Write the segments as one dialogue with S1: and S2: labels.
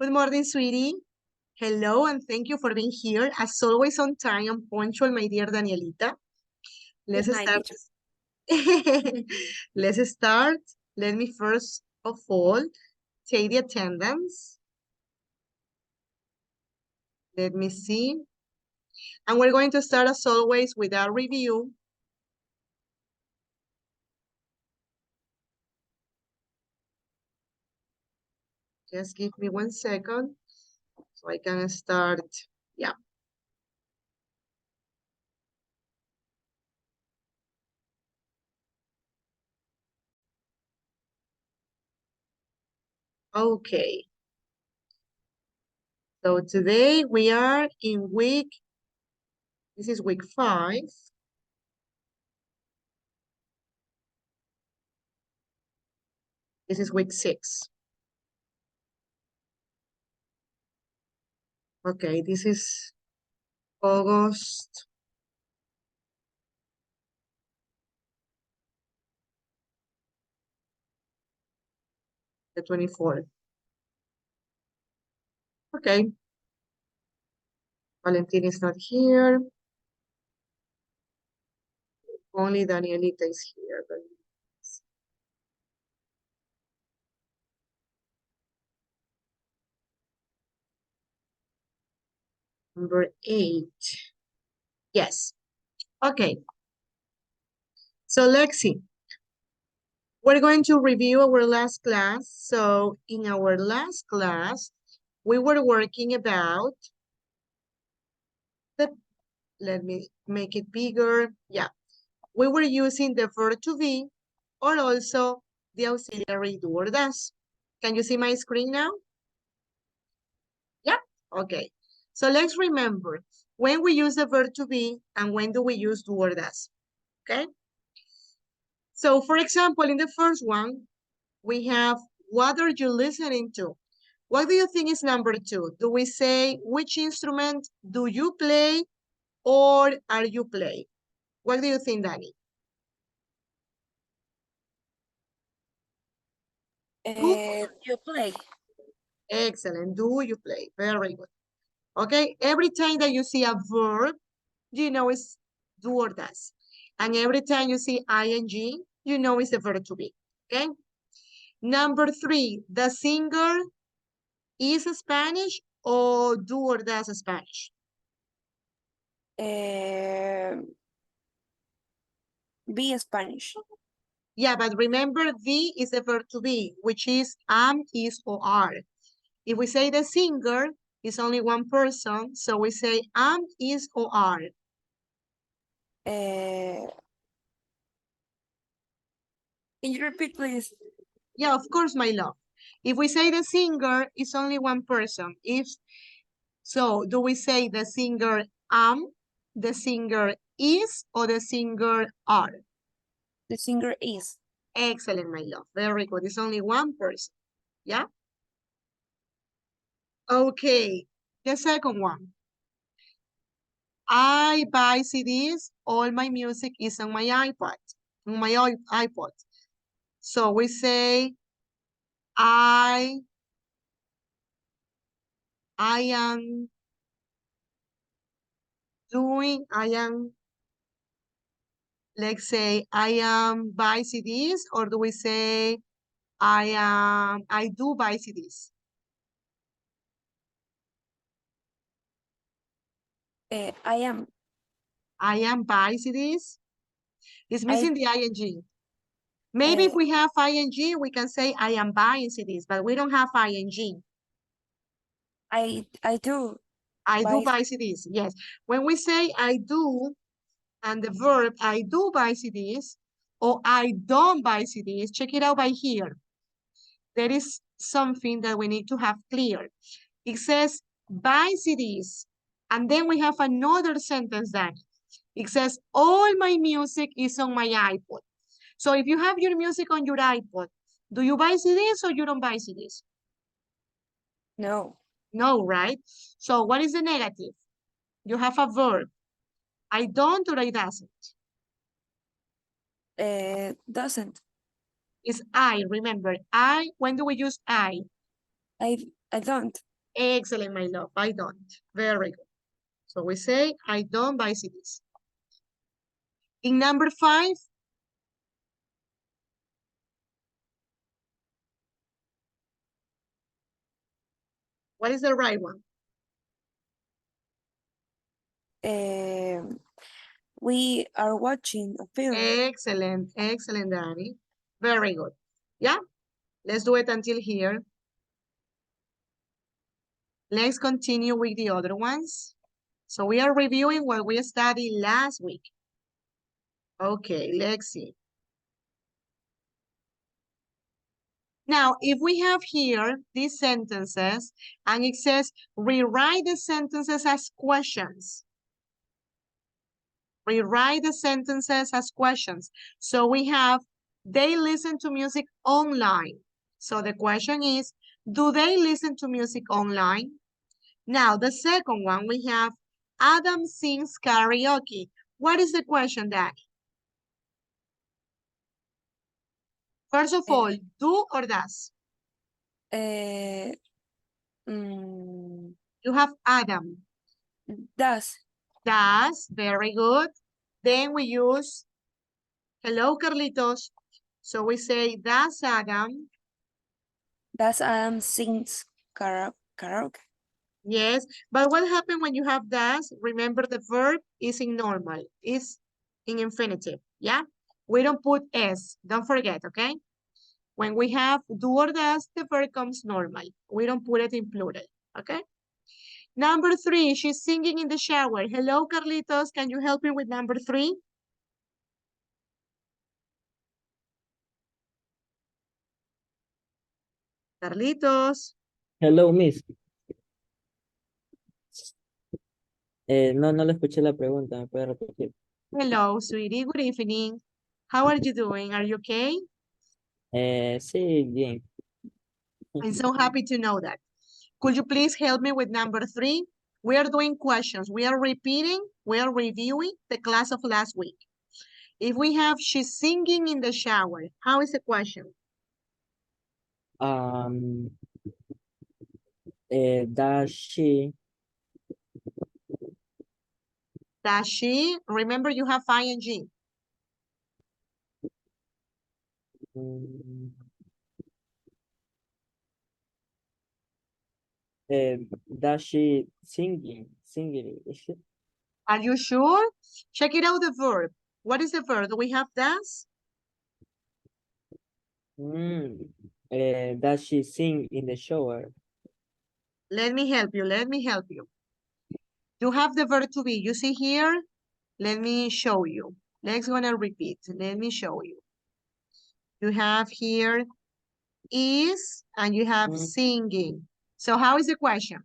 S1: Good morning, sweetie. Hello, and thank you for being here. As always, on time and punctual, my dear Danielita. Let's
S2: Good night,
S1: start.
S2: teacher.
S1: Let's start. Let me first of all take the attendance. Let me see. And we're going to start, as always, with our review. Just give me 1 second so I can start. Yeah. Okay. So today we are in this is week 5. This is week 6. Okay, this is August. The 24th. Okay. Valentin is not here. Only Danielita is here. Number 8. Yes. Okay. So Lexi, we're going to review our last class. So in our last class, we were working about let me make it bigger. Yeah. We were using the verb to be or also the auxiliary do or does. Can you see my screen now? Yeah. Okay. So let's remember when we use the verb to be and when do we use do or does. Okay. So for example, in the first one, we have, what are you listening to? What do you think is number 2? Do we say, which instrument do you play or are you playing? What do you think, Danny?
S2: You play.
S1: Excellent. Do you play? Very good. Okay. Every time that you see a verb, you know it's do or does. And every time you see ing, you know it's the verb to be. Okay. Number 3, the singer is Spanish or do or does Spanish?
S2: Be Spanish.
S1: Yeah, but remember the is the verb to be, which is am, is, or are. If we say the singer is only one person, so we say am, is, or are.
S2: Can you repeat, please?
S1: Yeah, of course, my love. If we say the singer is only one person, so do we say the singer am, the singer is, or the singer are?
S2: The singer is.
S1: Excellent, my love. Very good. It's only one person. Yeah? Okay. The second one. I buy CDs. All my music is on my iPod. On my iPod. So we say I am let's say I am buy CDs, or do we say I do buy CDs?
S2: I am.
S1: I am buy CDs. It's
S2: I
S1: missing the ing. Maybe if we have ing, we can say I am buying CDs, but we don't have ing.
S2: I do.
S1: I do
S2: Buy.
S1: buy CDs, yes. When we say I do, and the verb I do buy CDs, or I don't buy CDs, check it out by here. There is something that we need to have clear. It says buy CDs, and then we have another sentence that it says all my music is on my iPod. So if you have your music on your iPod, do you buy CDs or you don't buy CDs?
S2: No.
S1: No, right? So what is the negative? You have a verb. I don't or I doesn't.
S2: Doesn't.
S1: It's I, remember. I, when do we use I?
S2: I don't.
S1: Excellent, my love. I don't. Very good. So we say, I don't buy CDs. In number 5, what is the right one?
S2: We are watching a film.
S1: Excellent, excellent, Danny. Very good. Yeah, let's do it until here. Let's continue with the other ones. So we are reviewing what we studied last week. Okay, let's see. Now, if we have here these sentences, and it says, rewrite the sentences as questions. Rewrite the sentences as questions. So we have, they listen to music online. So the question is, do they listen to music online? Now, the second one, we have, Adam sings karaoke. What is the question, Danny? First of all, do or does?
S2: Mm,
S1: You have Adam.
S2: does.
S1: Does, very good. Then we use, hello, Carlitos. So we say, does Adam?
S2: Does Adam sings karaoke?
S1: Yes, but what happens when you have does? Remember the verb is in normal, is in infinitive, yeah? We don't put S, don't forget, okay? When we have do or does, the verb comes normal. We don't put it in plural, okay? Number 3, she's singing in the shower. Hello, Carlitos, can you help me with number 3? Carlitos.
S3: Hello, Miss. No le escuché la pregunta, ¿me puede repetir?
S1: Hello, sweetie, good evening. How are you doing? Are you okay?
S3: Sí, bien.
S1: I'm so happy to know that. Could you please help me with number 3? We are doing questions. We are repeating, we are reviewing the class of last week. If we have, she's singing in the shower, how is the question?
S3: Does she,
S1: Does she, remember you have ing.
S3: mm, does she singing? Is it?
S1: Are you sure? Check it out the verb. What is the verb? Do we have does?
S3: Does she sing in the shower?
S1: Let me help you, let me help you. You have the verb to be, you see here? Let me show you. Let's gonna repeat, let me show you. You have here is, and you have singing. So how is the question?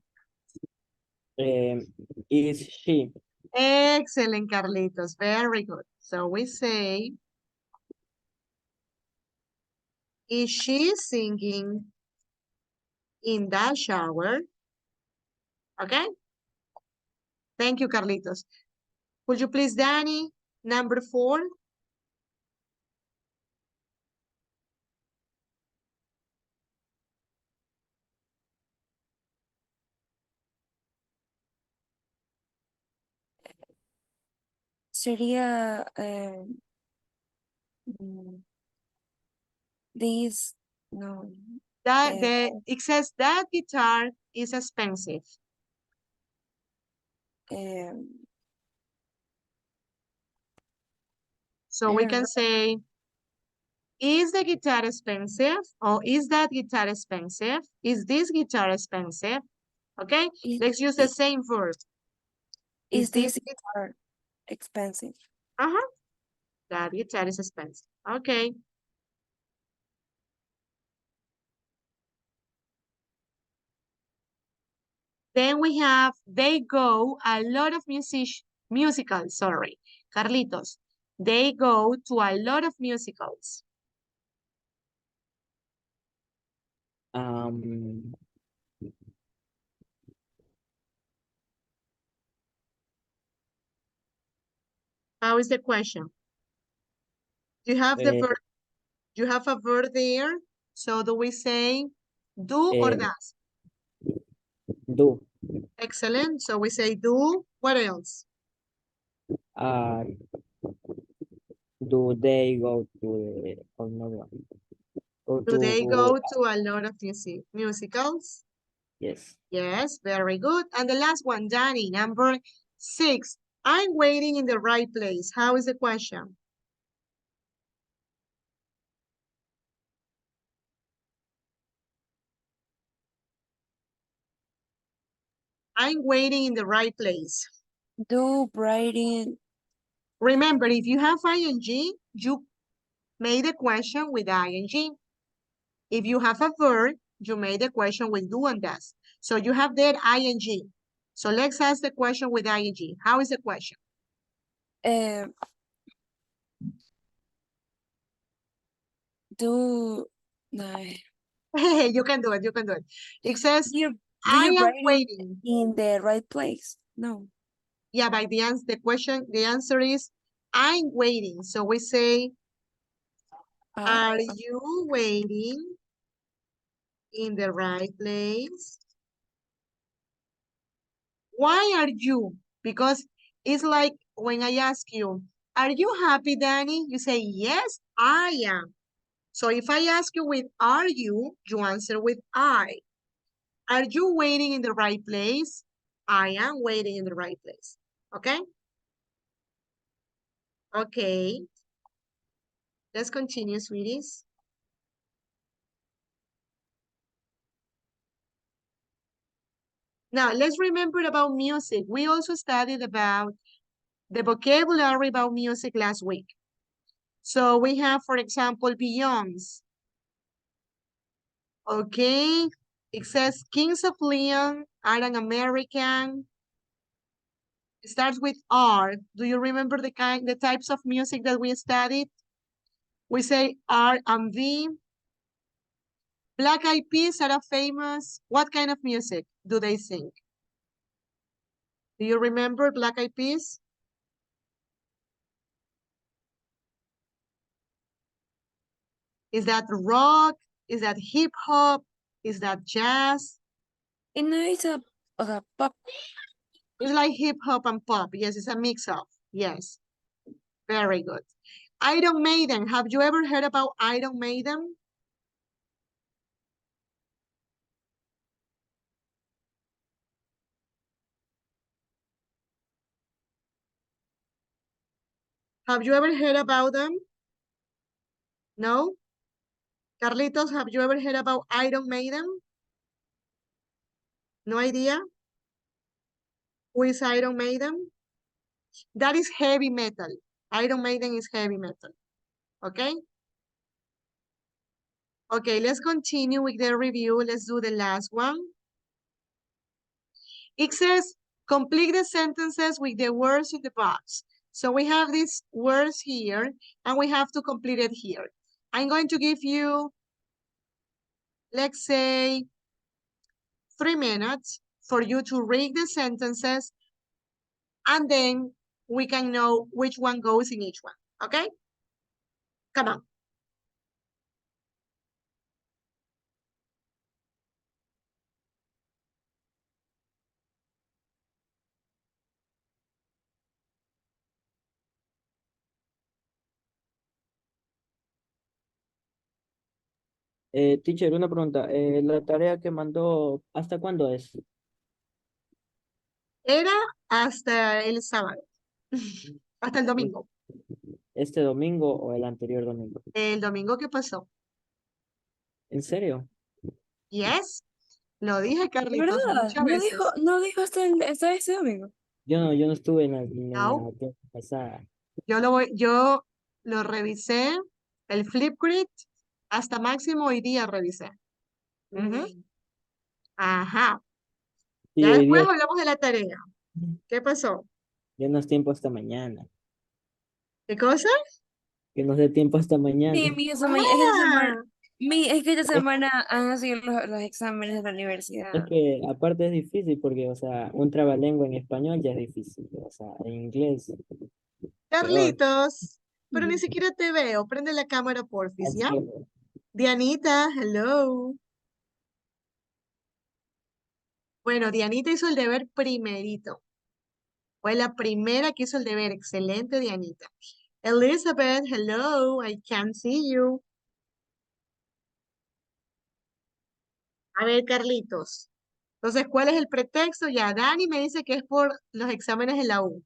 S3: Is she?
S1: Excellent, Carlitos, very good. So we say, is she singing in the shower? Okay. Thank you, Carlitos. Would you please, Danny, number 4?
S2: Sería this, no.
S1: It says that guitar is expensive. So we can say, is the guitar expensive? Or is that guitar expensive? Is this guitar expensive? Okay, let's use the same verb.
S2: Is this guitar expensive?
S1: That guitar is expensive. Okay. Then we have, they go a lot of musicals, sorry. Carlitos, they go to a lot of musicals. How is the question? You have the verb, you have a verb there. So do we say do or does?
S3: Do.
S1: Excellent. So we say do. What else?
S3: Uh, do they go to the, or no, go
S1: Do they
S3: to,
S1: go to a lot of musicals?
S3: yes.
S1: Yes, very good. And the last one, Danny, number 6. I'm waiting in the right place. How is the question? I'm waiting in the right place.
S2: Do writing.
S1: Remember, if you have ing, you made the question with ing. If you have a verb, you made the question with do and does. So you have that ing. So let's ask the question with ing. How is the question?
S2: Do no.
S1: You can do it. You can do it. It says,
S2: Do
S1: I
S2: you
S1: am
S2: writing
S1: waiting.
S2: in the right place? No.
S1: Yeah, by the answer, the answer is I'm waiting. So we say, are you waiting in the right place? Why are you? Because it's like when I ask you, are you happy, Danny? You say, yes, I am. So if I ask you with are you answer with I. Are you waiting in the right place? I am waiting in the right place. Okay? Okay. Let's continue, sweeties. Now, let's remember about music. We also studied about the vocabulary about music last week. So we have, for example, Beyonce. Okay. It says Kings of Leon are an American. It starts with R. Do you remember the types of music that we studied? We say R&B. Black Eyed Peas are famous. What kind of music do they sing? Do you remember Black Eyed Peas? Is that rock? Is that hip hop? Is that jazz?
S2: And no, it's a pop.
S1: It's like hip hop and pop. Yes, it's a mix of. Yes, very good. Iron Maiden. Have you ever heard about Iron Maiden? Have you ever heard about them? No? Carlitos, have you ever heard about Iron Maiden? No idea? Who is Iron Maiden? That is heavy metal. Iron Maiden is heavy metal. Okay? Okay, let's continue with the review. Let's do the last one. It says, complete the sentences with the words in the box. So we have these words here, and we have to complete it here. I'm going to give you, let's say, 3 minutes for you to read the sentences, and then we can know which one goes in each one, okay? Come on.
S3: Teacher, una pregunta. La tarea que mandó, ¿hasta cuándo es?
S1: Era hasta el sábado, hasta el domingo.
S3: ¿Este domingo o el anterior domingo?
S1: El domingo que pasó.
S3: ¿En serio?
S1: Yes, lo dije, Carlitos,
S2: ¿Verdad?
S1: muchas veces.
S2: No dijo hasta ese domingo.
S3: Yo no estuve en la
S1: No,
S3: clase pasada.
S1: yo lo revisé, el Flipgrid, hasta máximo hoy día revisé. Ujú. Ajá.
S3: Sí,
S1: Ya
S3: hoy
S1: después
S3: día
S1: hablamos de la tarea. ¿Qué pasó?
S3: ya no es tiempo hasta mañana.
S1: ¿Qué cosa?
S3: Que nos dé tiempo hasta mañana.
S2: Sí, es que esta semana,
S1: Ah,
S2: es que esta
S3: Es,
S2: semana han sido los exámenes de la
S3: es
S2: universidad.
S3: que aparte es difícil porque, o sea, un trabalengua en español ya es difícil. O sea, en inglés, peor.
S1: Carlitos, pero ni
S2: Ujú.
S1: siquiera te veo. Prende la cámara, porfis,
S3: Así
S1: ¿ya?
S3: que,
S1: Dianita, hello. Bueno, Dianita hizo el deber primerito. Fue la primera que hizo el deber. Excelente, Dianita. Elizabeth, hello, I can't see you. A ver, Carlitos. Entonces, ¿cuál es el pretexto? Ya, Dani me dice que es por los exámenes de la U.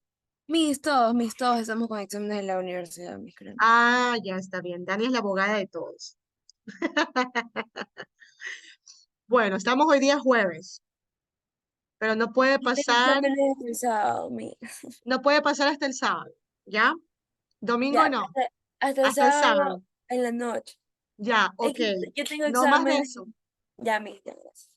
S2: Mis todos estamos con exámenes en la universidad, mis creen.
S1: Ah, ya está bien. Dani es la abogada de todos. Bueno, estamos hoy día jueves, pero no puede
S2: Tengo
S1: pasar,
S2: exámenes el sábado, mi.
S1: no puede pasar hasta el sábado, ¿ya? Domingo
S2: Ya,
S1: no,
S2: hasta el
S1: hasta el
S2: sábado
S1: sábado.
S2: en la noche.
S1: Ya,
S2: Es
S1: ok.
S2: que yo tengo
S1: No más de
S2: exámenes.
S1: eso,
S2: Ya, mis, ya, gracias.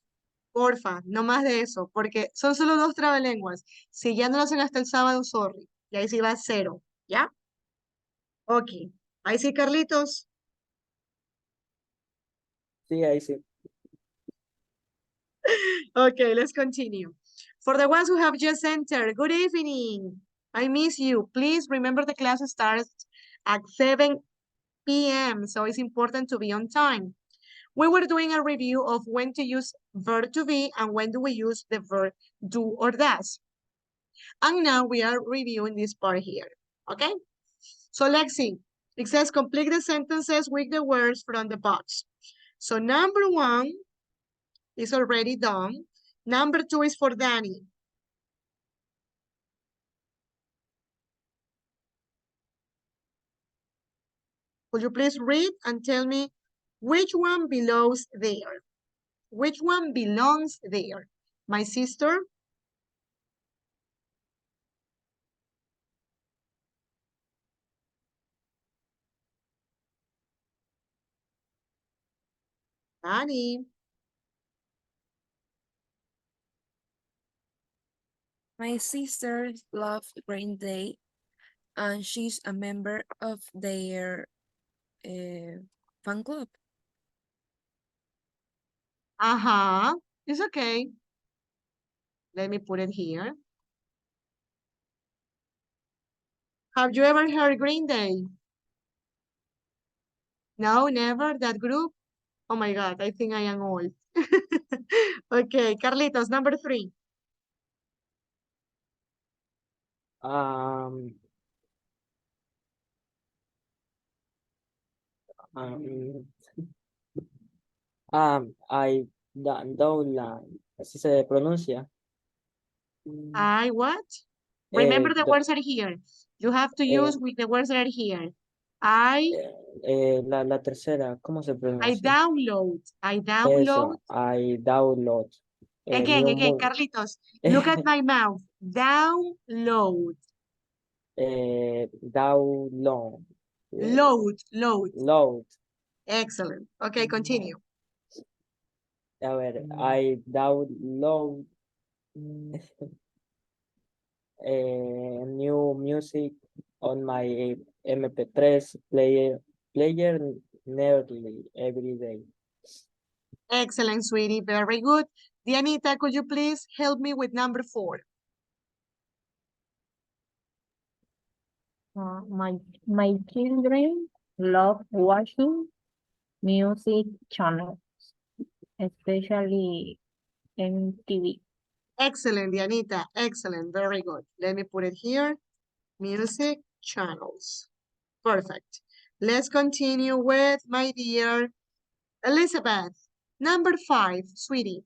S1: porfa, no más de eso, porque son solo 2 trabalenguas. Si ya no lo hacen hasta el sábado, sorry. Y ahí sí va 0, ¿ya? Ok. Ahí sí, Carlitos.
S3: Sí, ahí sí.
S1: Okay, let's continue. For the ones who have just entered, good evening. I miss you. Please remember the class starts at 7 p.m. So it's important to be on time. We were doing a review of when to use verb to be and when do we use the verb do or does. And now we are reviewing this part here, okay? So let's see. It says complete the sentences with the words from the box. So number 1 is already done. Number 2 is for Danny. Could you please read and tell me which one belongs there? Which one belongs there? My sister? Danny?
S2: My sister loves Green Day, and she's a member of their fan club.
S1: Uh-huh. It's okay. Let me put it here. Have you ever heard Green Day? No, never. That group? Oh my God, I think I am old. Okay, Carlitos, number 3.
S3: Um, um, Downline, así se pronuncia.
S1: I what? Remember the
S3: Do-
S1: words are here. You have to
S3: eh,
S1: use with the words that are here.
S3: la tercera, ¿cómo se
S1: I
S3: pronuncia?
S1: download. I download.
S3: Eso, I download.
S1: Again, Carlitos, look at my mouth. Download.
S3: Download.
S1: Load.
S3: Load.
S1: Excellent. Okay, continue.
S3: A ver, I download new music on my MP3 player nearly every day.
S1: Excellent, sweetie. Very good. Dianita, could you please help me with number 4?
S4: My children love watching music channels, especially MTV.
S1: Excellent, Dianita. Excellent. Very good. Let me put it here. Music channels. Perfect. Let's continue with my dear Elizabeth. Number 5, sweetie.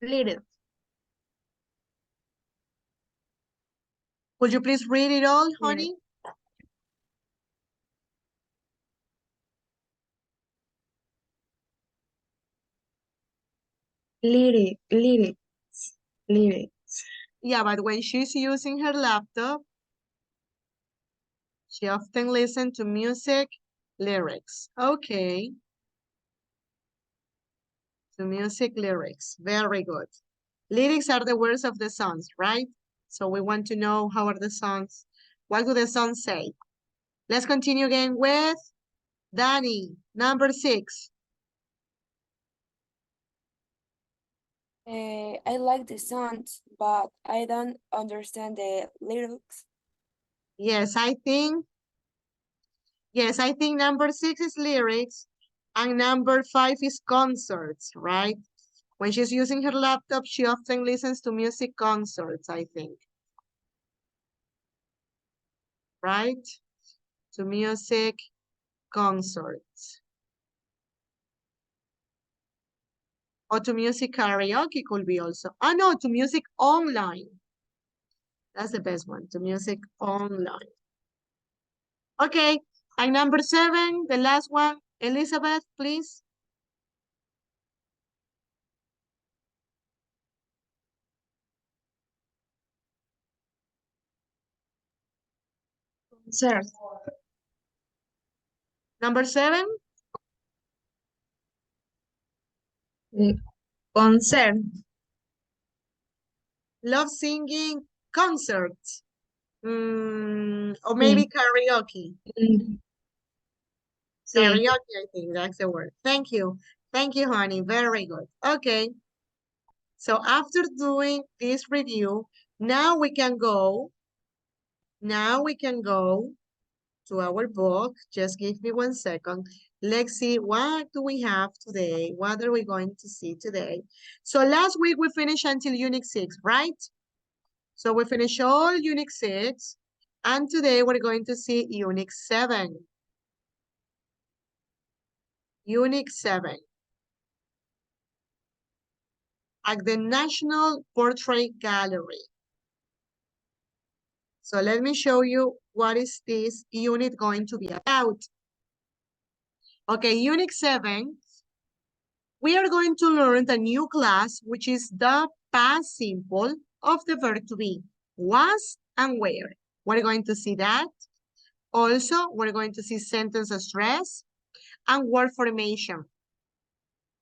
S1: Read it. Would you please read it all, honey?
S4: Lyrics.
S1: Yeah, but when she's using her laptop, she often listens to music lyrics. Okay. To music lyrics. Very good. Lyrics are the words of the songs, right? So we want to know how are the songs. What do the songs say? Let's continue again with Danny, number 6.
S2: I like the songs, but I don't understand the lyrics.
S1: Yes, I think number 6 is lyrics And number 5 is concerts, right? When she's using her laptop, she often listens to music concerts, I think. Right? To music concerts. Or to music karaoke could be also. Oh no, to music online. That's the best one, to music online. Okay, and number 7, the last one, Elizabeth, please.
S4: Concert.
S1: Number 7,
S4: Concert.
S1: love singing concerts. Or maybe karaoke.
S4: Sí.
S1: Karaoke, I think that's the word. Thank you. Thank you, honey. Very good. Okay. So after doing this review, now we can go to our book. Just give me 1 second. Let's see, what do we have today? What are we going to see today? So last week we finished until Unit 6, right? So we finished all Unit 6, and today we're going to see Unit 7. Unit 7. At the National Portrait Gallery. So let me show you what is this unit going to be about. Okay, Unit 7, we are going to learn the new class, which is the past simple of the verb to be, was and were. We're going to see that. Also, we're going to see sentence stress and word formation.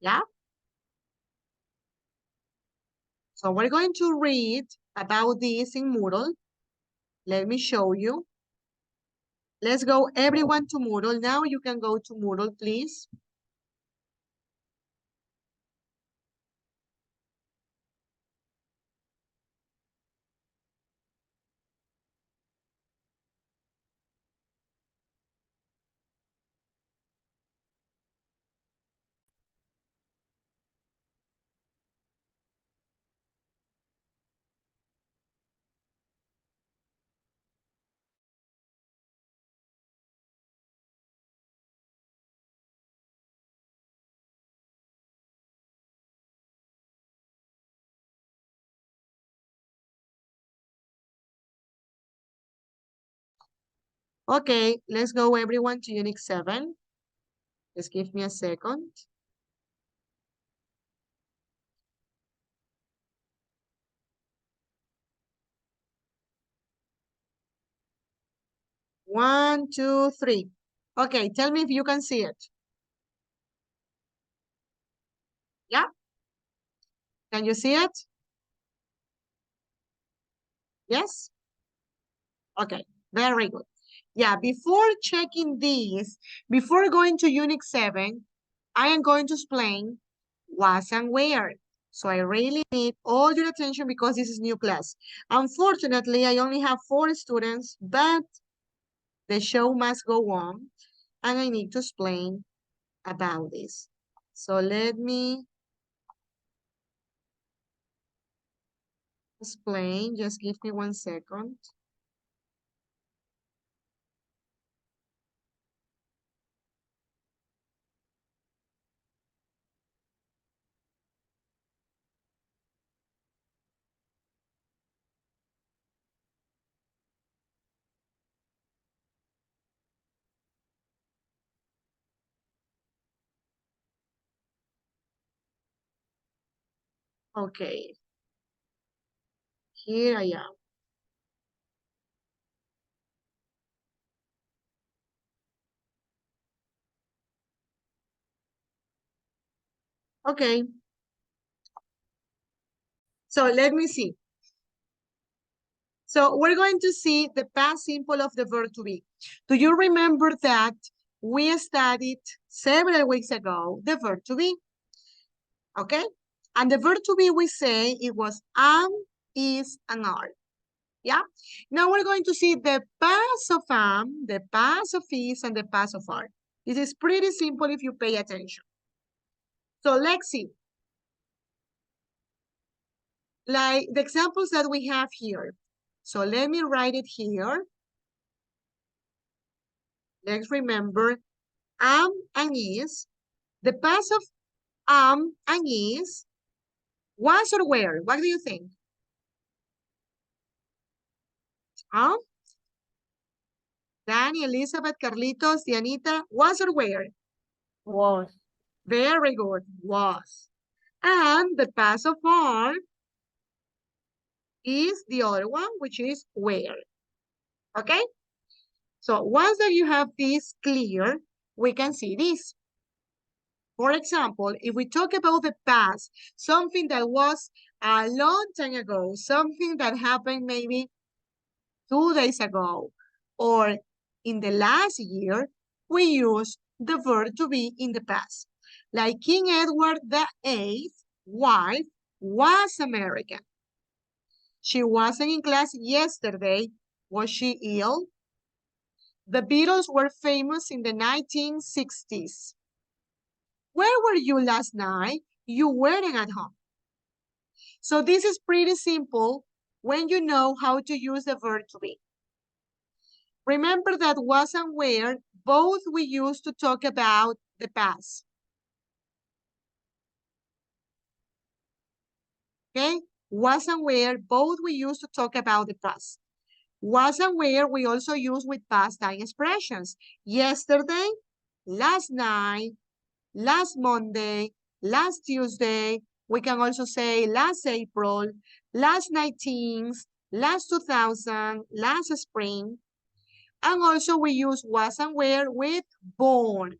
S1: Yeah? So we're going to read about this in Moodle. Let me show you. Let's go everyone to Moodle. Now you can go to Moodle, please. Okay, let's go everyone to Unit 7. Just give me a second. One, two, three. Okay, tell me if you can see it. Yeah? Can you see it? Yes? Okay, very good. Yeah, before checking these, before going to Unit 7, I am going to explain was and where. So I really need all your attention because this is new class. Unfortunately, I only have 4 students, but the show must go on, and I need to explain about this. So let me explain. Just give me 1 second. Okay. Here I am. Okay. So let me see. So we're going to see the past simple of the verb to be. Do you remember that we studied several weeks ago the verb to be? Okay? And the verb to be, we say it was am, is, and are. Yeah? Now we're going to see the past of am, the past of is, and the past of are. This is pretty simple if you pay attention. So let's see. Like the examples that we have here. So let me write it here. Let's remember am and is. The past of am and is was or were. What do you think? Huh? Danny, Elizabeth, Carlitos, Dianita, was or were?
S4: Was.
S1: Very good, was. And the past of are is the other one, which is were. Okay? So once that you have this clear, we can see this. For example, if we talk about the past, something that was a long time ago, something that happened maybe 2 days ago, or in the last year, we use the verb to be in the past. Like King Edward VIII's wife was American. She wasn't in class yesterday. Was she ill? The Beatles were famous in the 1960s. Where were you last night? You weren't at home. So this is pretty simple when you know how to use the verb to be. Remember that was and were, both we use to talk about the past. Okay? Was and were, both we use to talk about the past. Was and were we also use with past time expressions. Yesterday, last night, last Monday, last Tuesday. We can also say last April, last 19th, last 2000, last spring. And also we use was and were with born.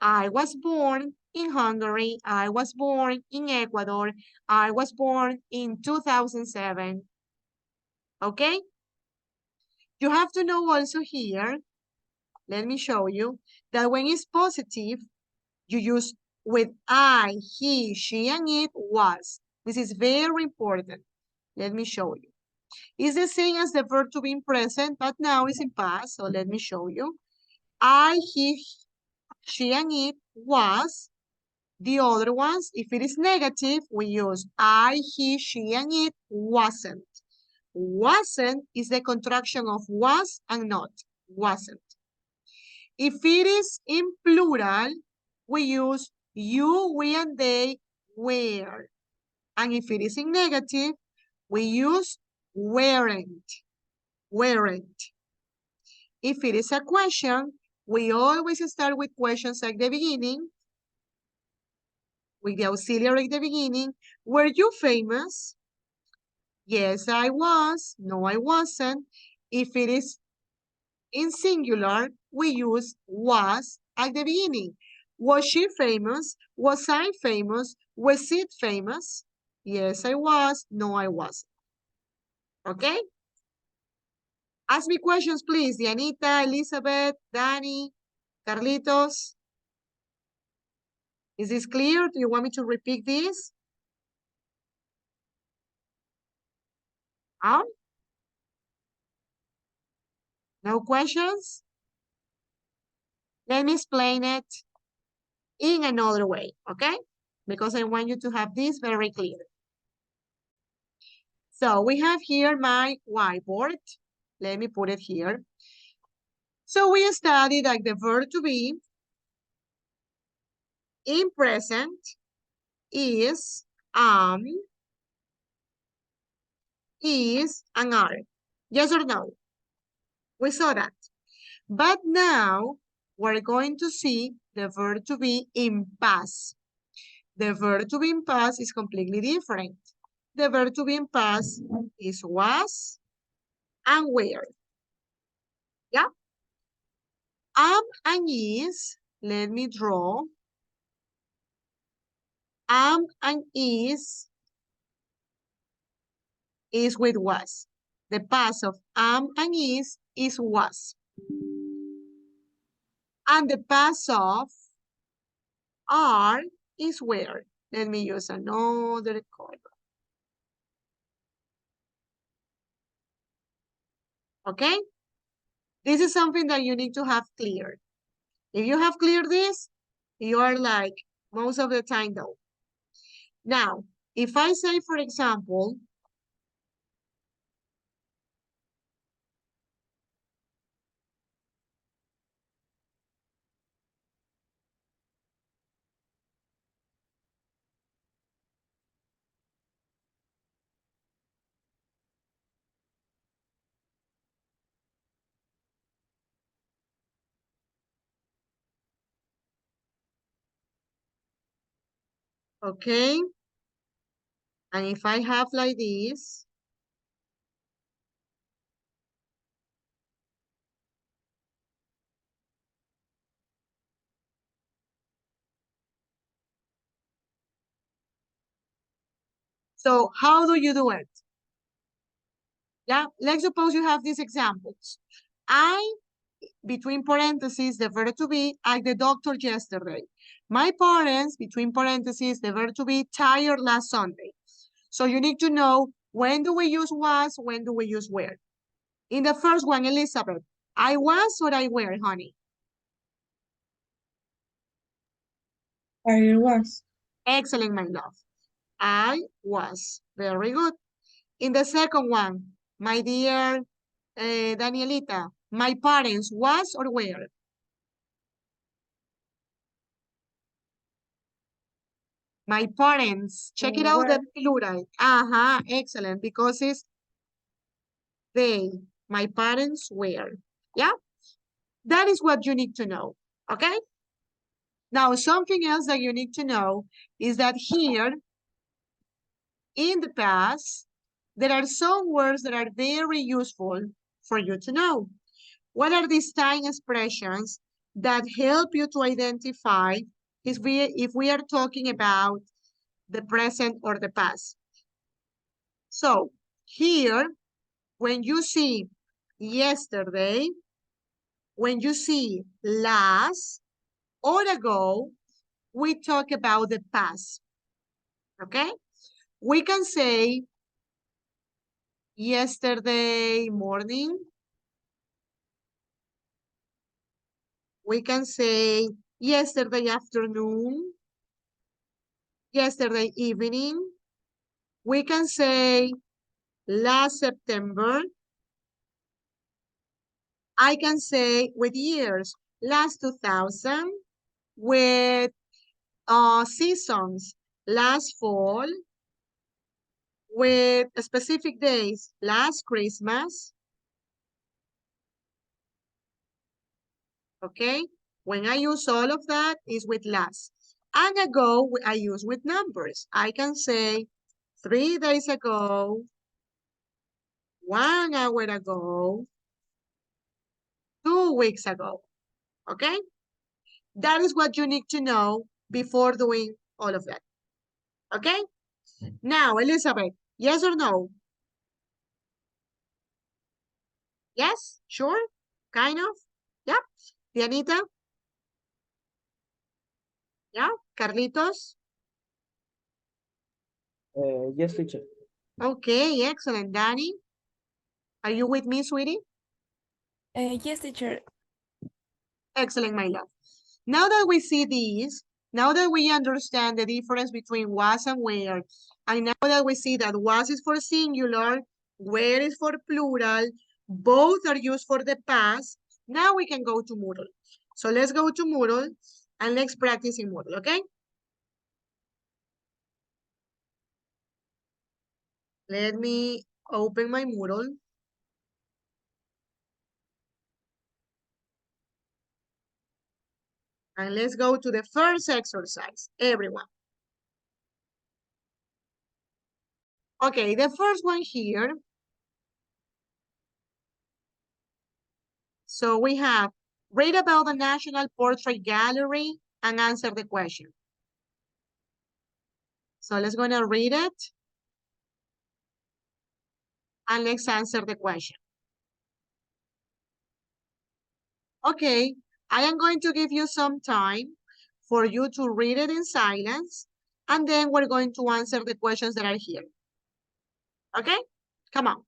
S1: I was born in Hungary. I was born in Ecuador. I was born in 2007. Okay? You have to know also here, let me show you, that when it's positive, you use with I, he, she, and it was. This is very important. Let me show you. It's the same as the verb to be in present, but now it's in past, so let me show you. I, he, she, and it was. The other ones, if it is negative, we use I, he, she, and it wasn't. Wasn't is the contraction of was and not, wasn't. If it is in plural, we use you, we, and they were. And if it is in negative, we use weren't, weren't. If it is a question, we always start with questions at the beginning, with the auxiliary at the beginning. Were you famous? Yes, I was. No, I wasn't. If it is in singular, we use was at the beginning. Was she famous? Was I famous? Was it famous? Yes, I was. No, I wasn't. Okay? Ask me questions, please. Dianita, Elizabeth, Danny, Carlitos. Is this clear? Do you want me to repeat this? No questions? Let me explain it in another way, okay? Because I want you to have this very clear. So we have here my whiteboard. Let me put it here. So we studied like the verb to be in present is, is, and are. Yes or no? We saw that. But now we're going to see the verb to be in past. The verb to be in past is completely different. The verb to be in past is was and were. Yeah? And is, let me draw. And is with was. The past of and is was. And the past of are is were. Let me use another color. Okay? This is something that you need to have clear. If you have cleared this, you are like most of the time though. Now, if I say, for example, okay, and if I have like this, so how do you do it? Yeah, let's suppose you have these examples. I, between parentheses, the verb to be, at the doctor yesterday. My parents, between parentheses, the verb to be, tired last Sunday. So you need to know, when do we use was, when do we use were? In the first one, Elizabeth, I was or I were, honey?
S5: I was.
S1: Excellent, my love. I was. Very good. In the second one, my dear Danielita, my parents was or were? My parents. Check it out, the plural. Excellent, because it's they. My parents were. Yeah? That is what you need to know. Okay? Now, something else that you need to know is that here, in the past, there are some words that are very useful for you to know. What are these time expressions that help you to identify if we are talking about the present or the past? So here, when you see yesterday, when you see last or ago, we talk about the past, okay? We can say yesterday morning. We can say yesterday afternoon, yesterday evening. We can say last September. I can say with years, last 2000, with seasons, last fall, with specific days, last Christmas, okay? When I use all of that, is with last. And ago, I use with numbers. I can say 3 days ago, 1 hour ago, 2 weeks ago, okay? That is what you need to know before doing all of that, okay? Now, Elizabeth, yes or no? Yes, sure, kind of, yep. Dianita? Yeah, Carlitos?
S3: Yes, teacher.
S1: Okay, excellent. Danny, are you with me, sweetie?
S2: Yes, teacher.
S1: Excellent, my love. Now that we see these, now that we understand the difference between was and where, and now that we see that was is for singular, where is for plural, both are used for the past, now we can go to Moodle. So let's go to Moodle and let's practice in Moodle, okay? Let me open my Moodle. And let's go to the first exercise, everyone. Okay, the first one here. So we have read about the National Portrait Gallery and answer the question. So let's go and read it. And let's answer the question. Okay, I am going to give you some time for you to read it in silence. And then we're going to answer the questions that are here. Okay, come on.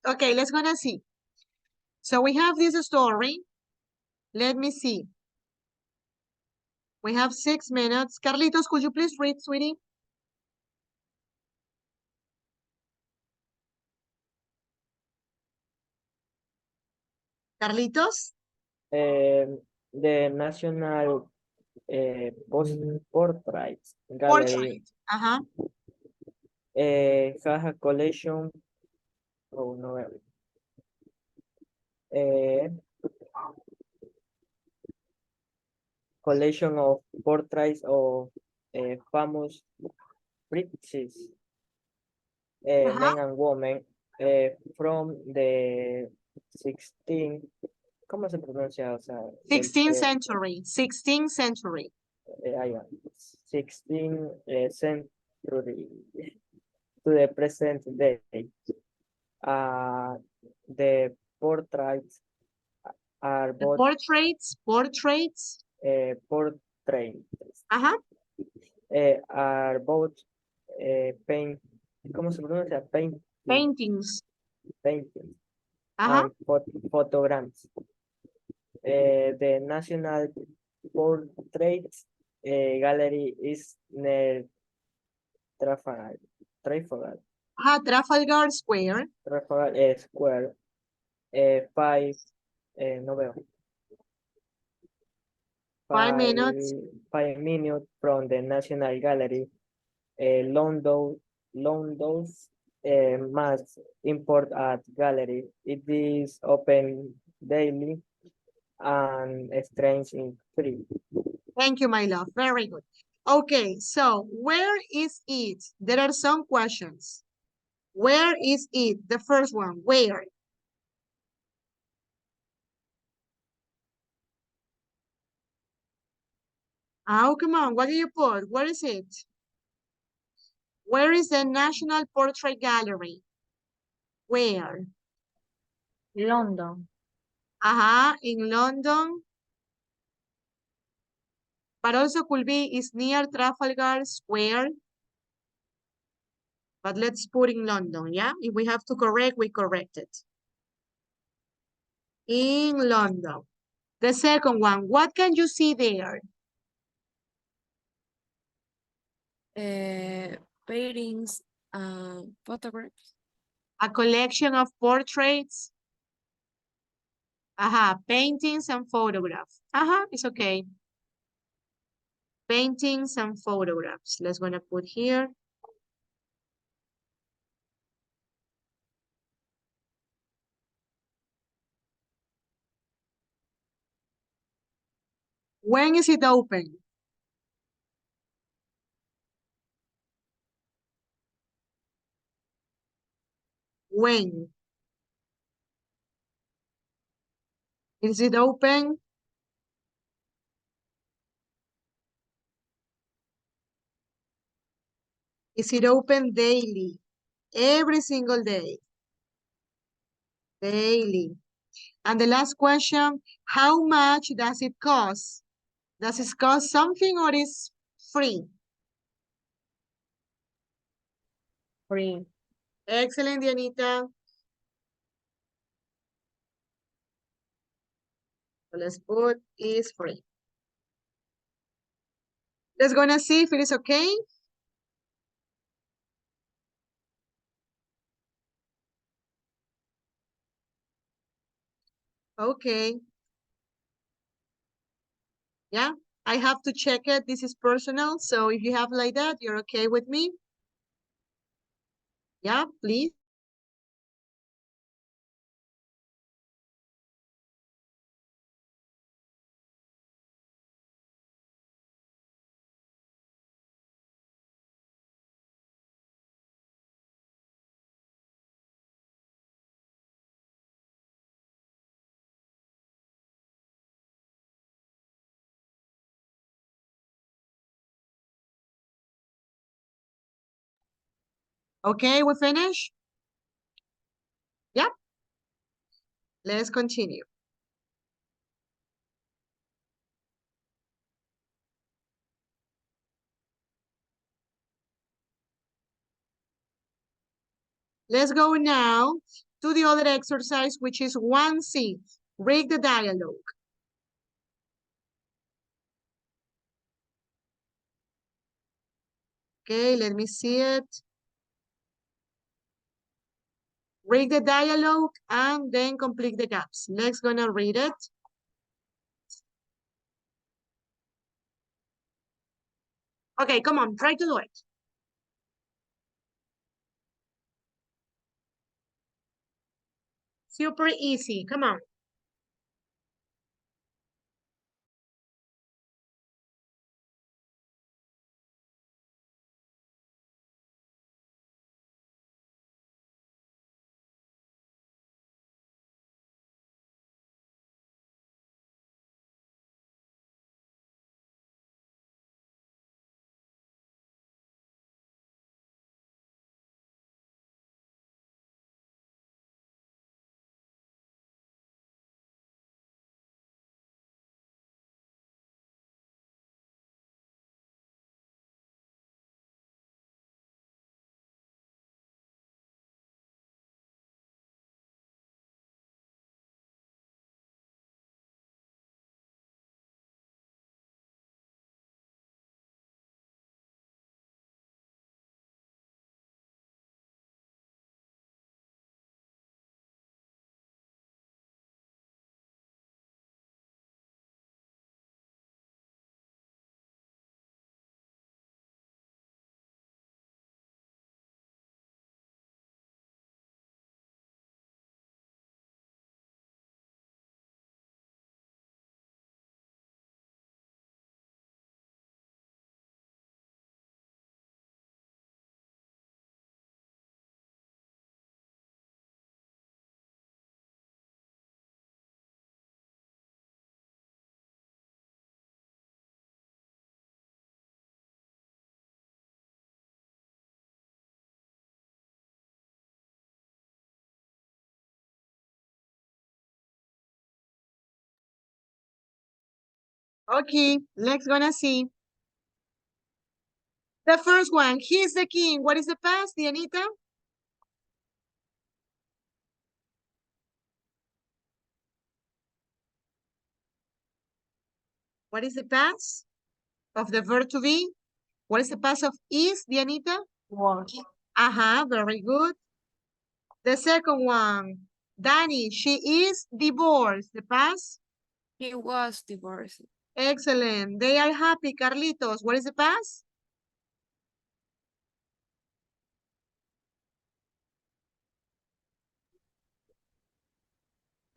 S1: Okay, let's gonna see. So we have this story. Let me see. We have 6 minutes. Carlitos, could you please read, sweetie? Carlitos?
S3: The National Portrait Gallery
S1: Portrait. Uh-huh.
S3: has a collection. Oh no. Collection of portraits of famous princes, men and women from the 16, ¿cómo se pronuncia? O sea,
S1: 16th century. 16th century.
S3: 16th century to the present day. The portraits are
S1: The
S3: both
S1: portraits.
S3: portraits
S1: Uh-huh.
S3: are both paint, ¿cómo se pronuncia?
S1: Paintings.
S3: Paintings
S1: Uh-huh.
S3: and photograms. The National Portrait Gallery is near Trafalgar
S1: Trafalgar Square.
S3: Square. No veo.
S1: 5 minutes.
S3: 5 minutes from the National Gallery. London's most important art gallery. It is open daily and strange in free.
S1: Thank you, my love. Very good. Okay, so where is it? There are some questions. Where is it? The first one, where? Oh, come on, what do you put? Where is it? Where is the National Portrait Gallery? Where?
S4: London.
S1: In London. But also could be is near Trafalgar Square. But let's put in London, yeah? If we have to correct, we correct it. In London. The second one, what can you see there?
S2: Paintings, photographs.
S1: A collection of portraits. Paintings and photographs. It's okay. Paintings and photographs. Let's gonna put here. When is it open? When? Is it open? Is it open daily? Every single day? Daily. And the last question, how much does it cost? Does it cost something or is free?
S4: Free.
S1: Excellent, Dianita. So let's put is free. Let's gonna see if it is okay. Okay. Yeah, I have to check it. This is personal. So if you have like that, you're okay with me? Yeah, please. Okay, we finish? Yeah. Let's continue. Let's go now to the other exercise, which is 1C. Read the dialogue. Okay, let me see it. Read the dialogue and then complete the gaps. Let's gonna read it. Okay, come on, try to do it. Super easy, come on. Okay, let's gonna see. The first one, he is the king. What is the past, Dianita? What is the past of the verb to be? What is the past of is, Dianita?
S4: Was.
S1: Very good. The second one, Danny, she is divorced. The past?
S2: He was divorced.
S1: Excellent. They are happy. Carlitos, what is the past?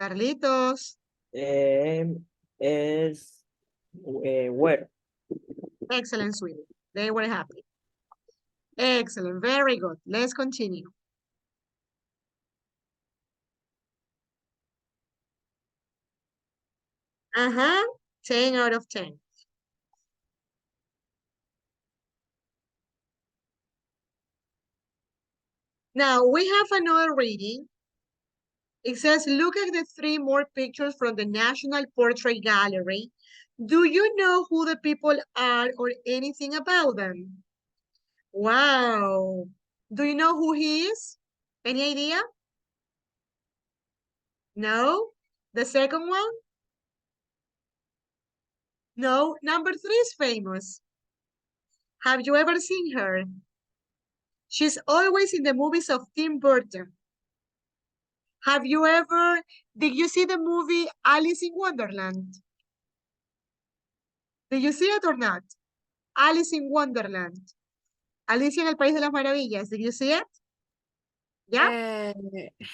S1: Carlitos.
S3: Es were.
S1: Excellent, sweetie. They were happy. Excellent. Very good. Let's continue. Uh-huh. 10 out of 10. Now, we have another reading. It says, look at the 3 more pictures from the National Portrait Gallery. Do you know who the people are or anything about them? Wow. Do you know who he is? Any idea? No? The second one? No. Number 3 is famous. Have you ever seen her? She's always in the movies of Tim Burton. Did you see the movie Alice in Wonderland? Did you see it or not? Alice in Wonderland. Alicia en el País de las Maravillas. Did you see it? Yeah?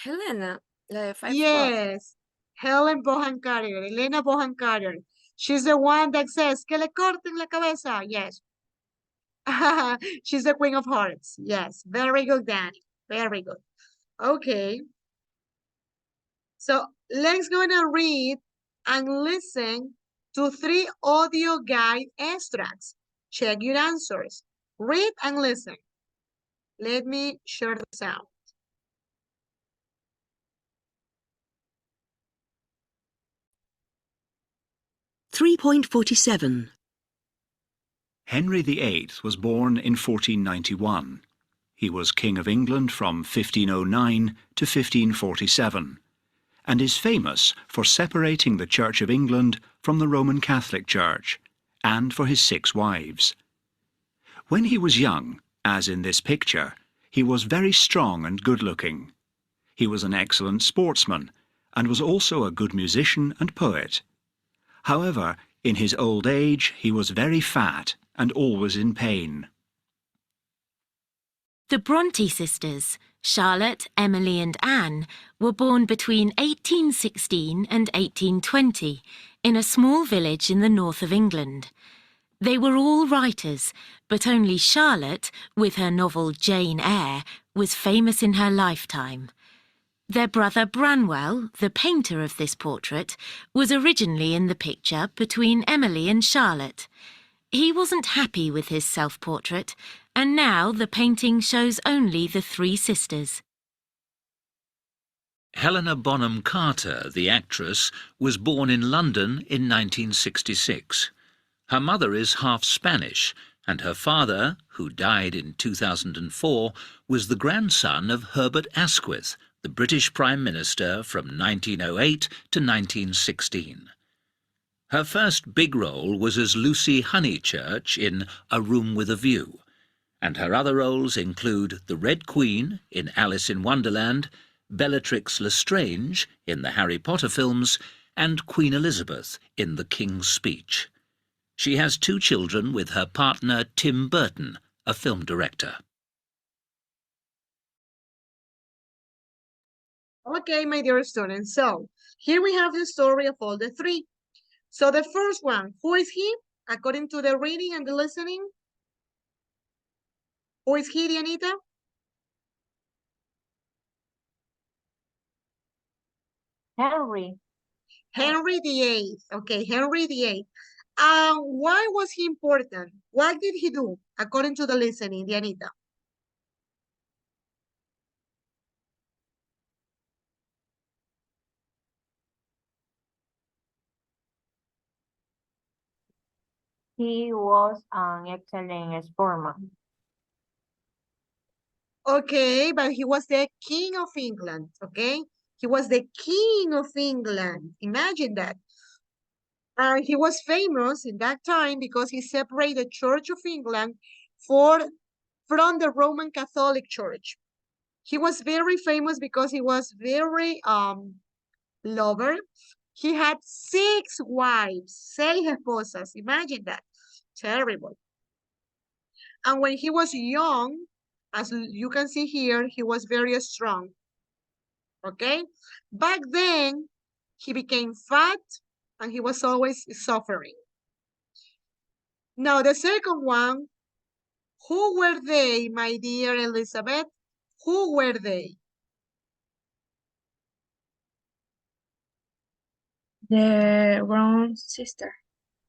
S2: Helena, la de Five Foot.
S1: Yes. Helen Bonham Carter, Elena Bonham Carter. She's the one that says, que le corten la cabeza. Yes. She's the Queen of Hearts. Yes. Very good, Danny. Very good. Okay. So let's gonna read and listen to 3 audio guide extracts. Check your answers. Read and listen. Let me share the sound.
S6: .47 Henry VIII was born in 1491. He was King of England from 1509 to 1547, and is famous for separating the Church of England from the Roman Catholic Church, and for his 6 wives. When he was young, as in this picture, he was very strong and good-looking. He was an excellent sportsman, and was also a good musician and poet. However, in his old age he was very fat and always in pain.
S7: The Bronte sisters, Charlotte, Emily and Anne, were born between 1816 and 1820 in a small village in the north of England. They were all writers, but only Charlotte, with her novel Jane Eyre, was famous in her lifetime. Their brother Branwell, the painter of this portrait, was originally in the picture between Emily and Charlotte. He wasn't happy with his self-portrait, and now the painting shows only the 3 sisters.
S8: Helena Bonham Carter, the actress, was born in London in 1966. Her mother is half Spanish, and her father, who died in 2004, was the grandson of Herbert Asquith, the British Prime Minister from 1908 to 1916. Her first big role was as Lucy Honeychurch in A Room with a View, and her other roles include the Red Queen in Alice in Wonderland, Bellatrix Lestrange in the Harry Potter films, and Queen Elizabeth in The King's Speech. She has 2 children with her partner Tim Burton, a film director.
S1: Okay, my dear students, so here we have the story of all the 3. So the first one, who is he? According to the reading and the listening. Who is he, Dianita?
S4: Henry.
S1: Henry VIII. Okay, Henry VIII. Why was he important? What did he do, according to the listening, Dianita?
S4: He was an excellent sportsman.
S1: Okay, but he was the King of England, okay? He was the King of England. Imagine that. He was famous in that time because he separated the Church of England from the Roman Catholic Church. He was very famous because he was very lover. He had 6 wives, 6 esposas. Imagine that. Terrible. And when he was young, as you can see here, he was very strong. Okay? Back then, he became fat and he was always suffering. Now, the second one, who were they, my dear Elizabeth? Who were they?
S5: The Brown sister.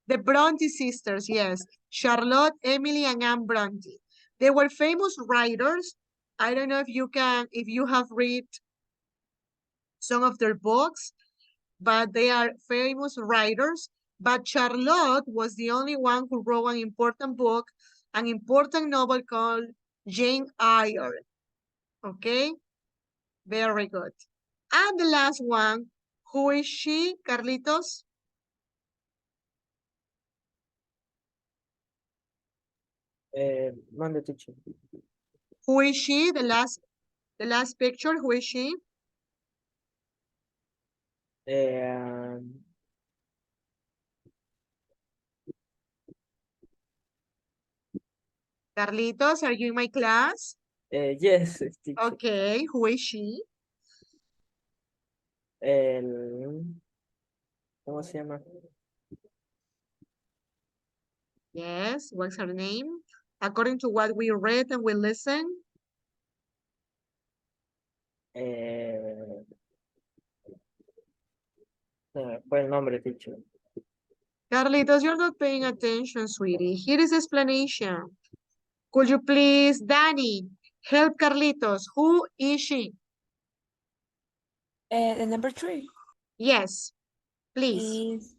S1: The Bronte sisters, yes. Charlotte, Emily, and Anne Bronte. They were famous writers. I don't know if you have read some of their books, but they are famous writers. But Charlotte was the only one who wrote an important book, an important novel called Jane Eyre. Okay? Very good. And the last one, who is she, Carlitos?
S3: Mande, teacher.
S1: Who is she? The last picture, who is she? Carlitos, are you in my class?
S3: Yes, teacher.
S1: Okay, who is she?
S3: ¿Cómo se llama?
S1: Yes, what's her name? According to what we read and we listened.
S3: Fue el nombre, teacher.
S1: Carlitos, you're not paying attention, sweetie. Here is explanation. Could you please, Danny, help Carlitos? Who is she?
S2: The number 3
S1: Yes, please.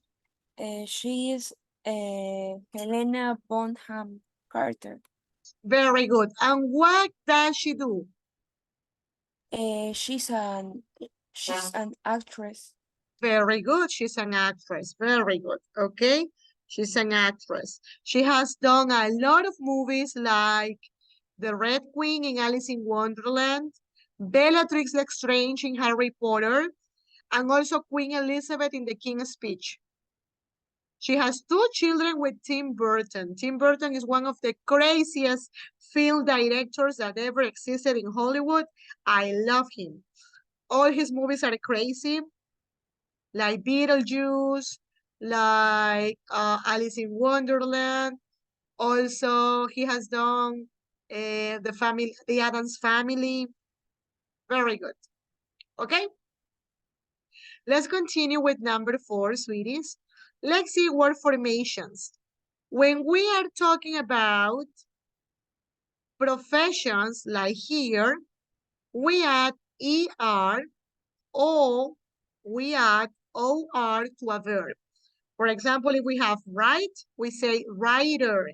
S2: is she is Helena Bonham Carter.
S1: Very good. And what does she do?
S2: She's an actress.
S1: Very good. She's an actress. Very good. Okay. She's an actress. She has done a lot of movies like The Red Queen in Alice in Wonderland, Bellatrix Lestrange in Harry Potter, and also Queen Elizabeth in The King's Speech. She has 2 children with Tim Burton. Tim Burton is one of the craziest film directors that ever existed in Hollywood. I love him. All his movies are crazy, like Beetlejuice, like Alice in Wonderland. Also, he has done the Addams Family. Very good. Okay. Let's continue with number 4, sweeties. Let's see word formations. When we are talking about professions, like here, we add ER, or we add OR to a verb. For example, if we have write, we say writer,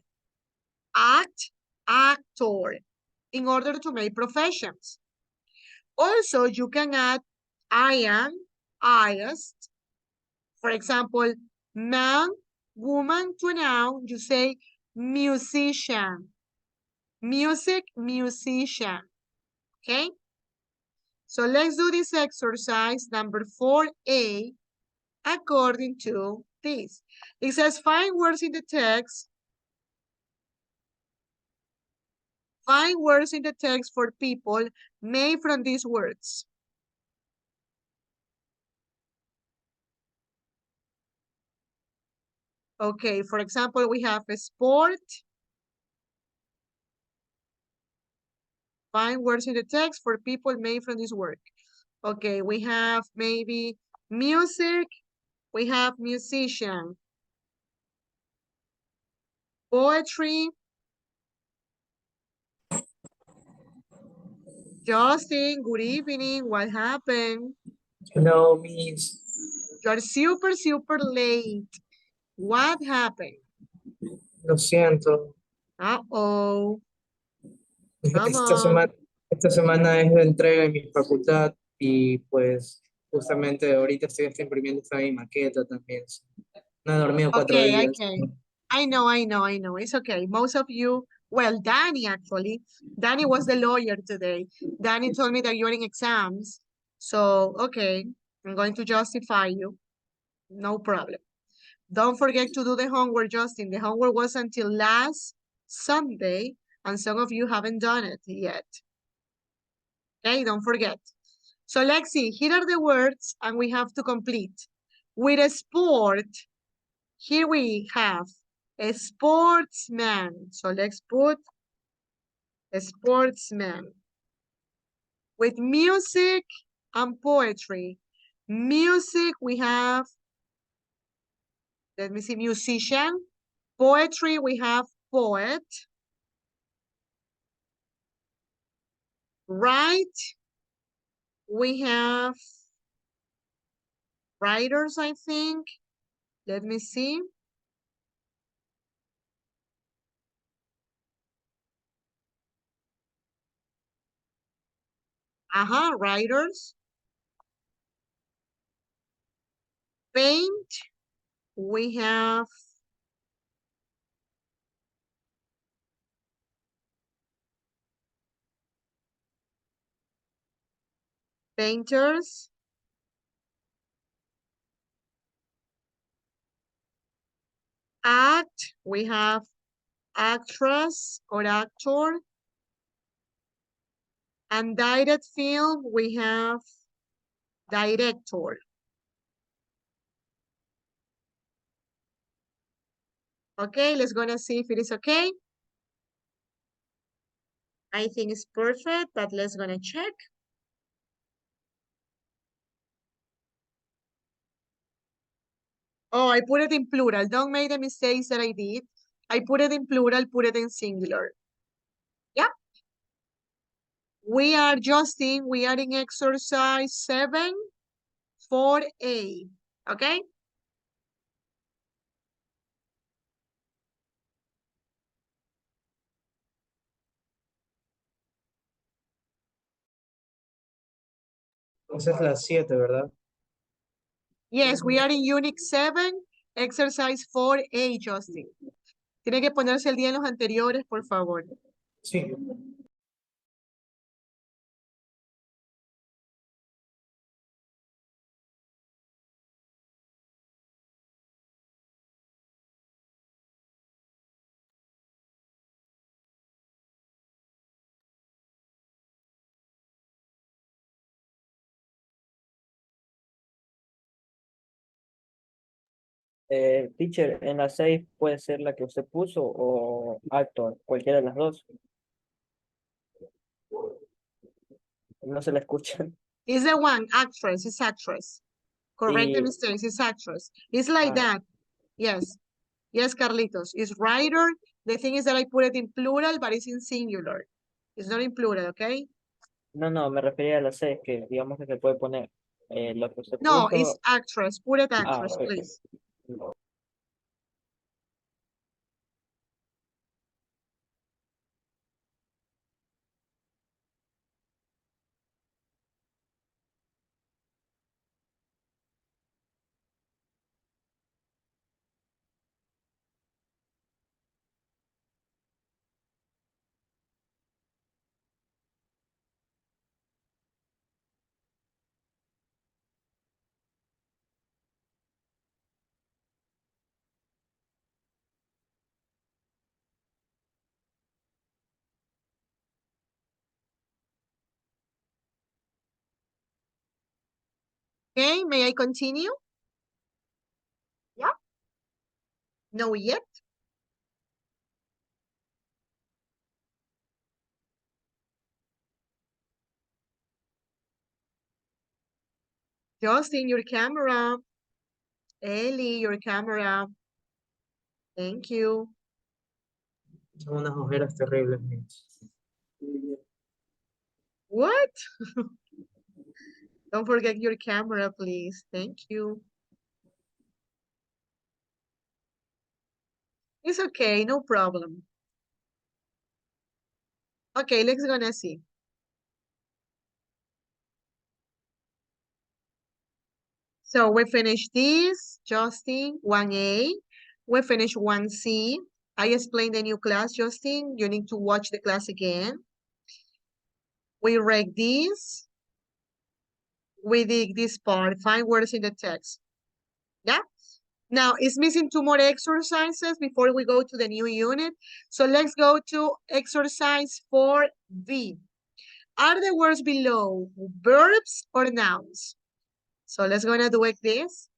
S1: act, actor, in order to make professions. Also, you can add IAM, IAST. For example, man, woman to noun, you say musician. Music, musician. Okay? So let's do this exercise number 4A according to this. It says find words in the text. Find words in the text for people made from these words. Okay, for example, we have a sport. Find words in the text for people made from this word. Okay, we have maybe music. We have musician. Poetry. Justin, good evening. What happened?
S9: Hello, Miss.
S1: You're super late. What happened?
S9: Lo siento.
S1: Uh-oh. Come on.
S9: Esta semana es de entrega en mi facultad y pues justamente ahorita estoy imprimiendo esta mi maqueta también. No he dormido 4 días.
S1: Okay. I know. It's okay. Most of you, well, Danny actually. Danny was the lawyer today. Danny told me that you're in exams. So, okay, I'm going to justify you. No problem. Don't forget to do the homework, Justin. The homework was until last Sunday, and some of you haven't done it yet. Okay, don't forget. So let's see. Here are the words, and we have to complete. With a sport, here we have a sportsman. So let's put a sportsman. With music and poetry. Music, we have, let me see, musician. Poetry, we have poet. Write, we have writers, I think. Let me see. Writers. Paint, we have painters. Act, we have actress or actor. And direct film, we have director. Okay, let's gonna see if it is okay. I think it's perfect, but let's gonna check. Oh, I put it in plural. Don't make the mistakes that I did. I put it in plural, put it in singular. Yeah. We are, Justin, we are in exercise 7, 4A. Okay?
S9: Esa es la 7, ¿verdad?
S1: Yes, we are in Unit 7, exercise 4A, Justin. Tiene que ponerse el día en los anteriores, por favor.
S9: Sí.
S3: Teacher, en la 6 puede ser la que usted puso o actor, cualquiera de las dos. No se la escuchan.
S1: It's the one, actress, it's actress. Correct the
S3: Y-
S1: mistakes, it's actress. It's like
S3: Ah.
S1: that. Yes. Yes, Carlitos. It's writer. The thing is that I put it in plural, but it's in singular. It's not in plural, okay?
S3: No, no, me refería a la 6, que digamos que se puede poner lo que usted
S1: No,
S3: puso.
S1: it's actress. Put it
S3: Ah,
S1: actress,
S3: ok.
S1: please. Okay, may I continue? Yeah? No yet? Justin, your camera. Ellie, your camera. Thank you.
S9: Son unas ojeras terribles.
S1: What? Don't forget your camera, please. Thank you. It's okay, no problem. Okay, let's gonna see. So we finished this, Justin, 1A. We finished 1C. I explained the new class, Justin. You need to watch the class again. We read this. We did this part, find words in the text. Yeah? Now, it's missing 2 more exercises before we go to the new unit. So let's go to exercise 4B. Are the words below verbs or nouns? So let's gonna do it this.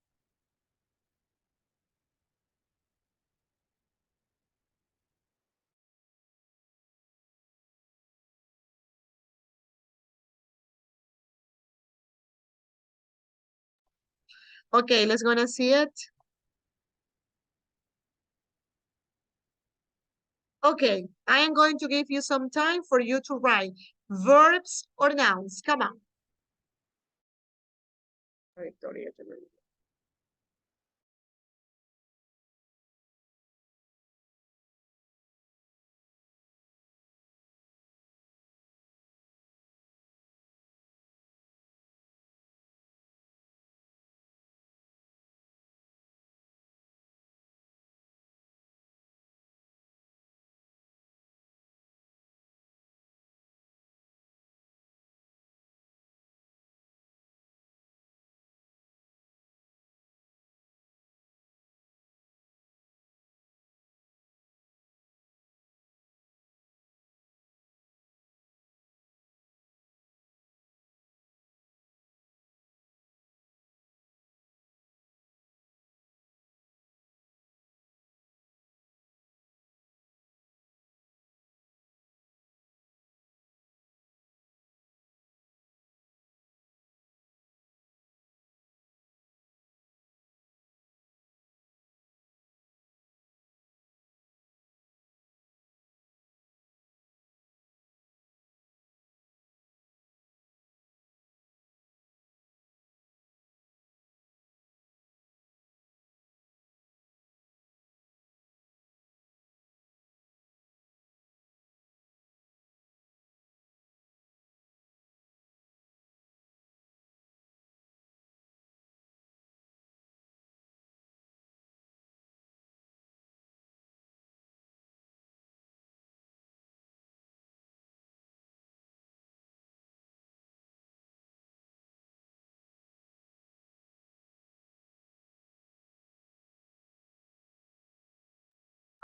S1: Okay, let's gonna see it. Okay, I am going to give you some time for you to write verbs or nouns. Come on. Victoria,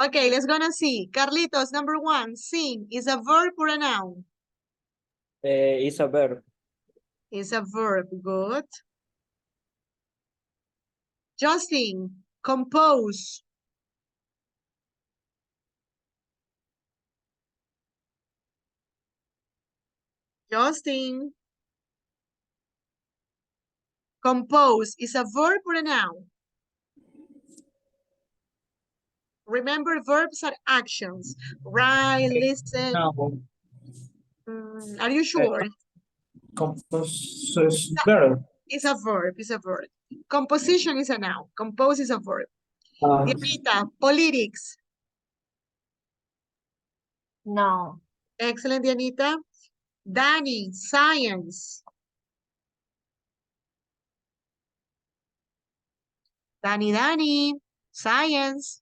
S1: Okay, let's gonna see. Carlitos, number one, sing is a verb or a noun?
S3: Is a verb.
S1: Is a verb, good. Justin, compose. Justin. Compose is a verb or a noun? Remember, verbs are actions. Write, listen.
S9: No,
S1: Are you sure?
S9: compose is verb.
S1: It's a verb, it's a verb. Composition is a noun. Compose is a verb. Dianita, politics.
S4: No.
S1: Excellent, Dianita. Danny, science. Danny, science.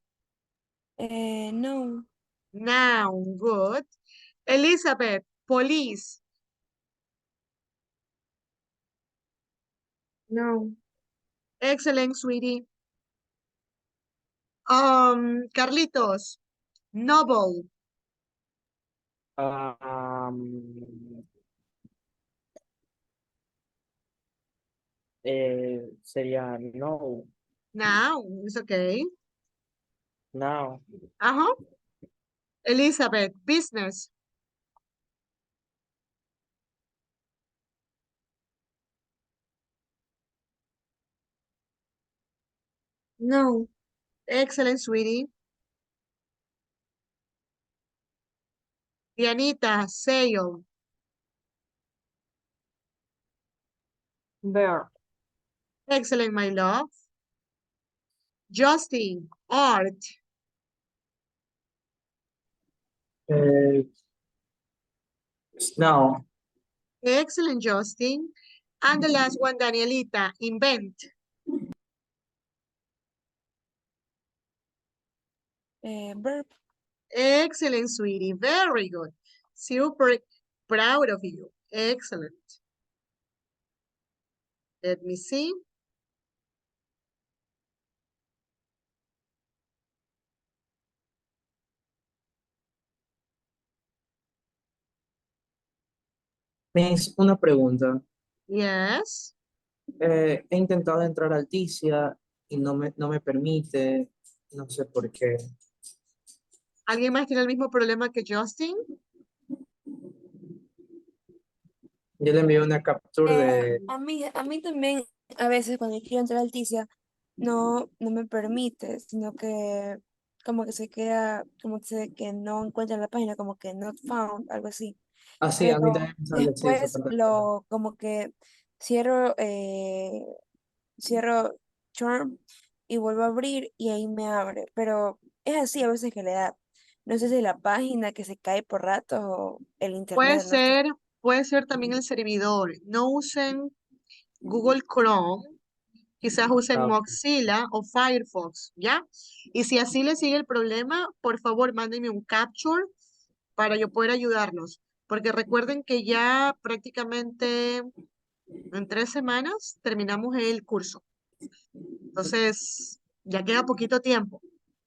S2: No.
S1: Noun, good. Elizabeth, police. No. Excellent, sweetie. Carlitos, novel.
S3: Sería no,
S1: Noun, it's okay.
S3: now.
S1: Uh-huh. Elizabeth, business. No. Excellent, sweetie. Dianita, sail.
S4: Verb.
S1: Excellent, my love. Justin, art.
S9: No,
S1: Excellent, Justin. And the last one, Danielita, invent.
S2: Verb.
S1: Excellent, sweetie. Very good. Super proud of you. Excellent. Let me see.
S9: Miss, una pregunta.
S1: Yes.
S9: He intentado entrar a Alticia y no me permite, no sé por qué.
S1: ¿Alguien más tiene el mismo problema que Justin?
S9: Yo le envié una captura de...
S2: A mí también, a veces cuando yo quiero entrar a Alticia, no me permite, sino que como que se queda, que no encuentra la página, como que not found, algo así.
S9: Ah, sí, a mí
S2: Pero
S9: también me sale así esa
S2: después
S9: parte.
S2: como que cierro, cierro Charm y vuelvo a abrir y ahí me abre. Pero es así a veces que le da. No sé si la página que se cae por ratos o el internet, no sé.
S1: Puede ser también el servidor. No usen Google Chrome, quizás usen
S9: Ah, ok.
S1: Mozilla o Firefox, ¿ya? Y si así le sigue el problema, por favor, mándenme un capture para yo poder ayudarlos. Porque recuerden que ya prácticamente en 3 semanas terminamos el curso. Entonces, ya queda poquito tiempo.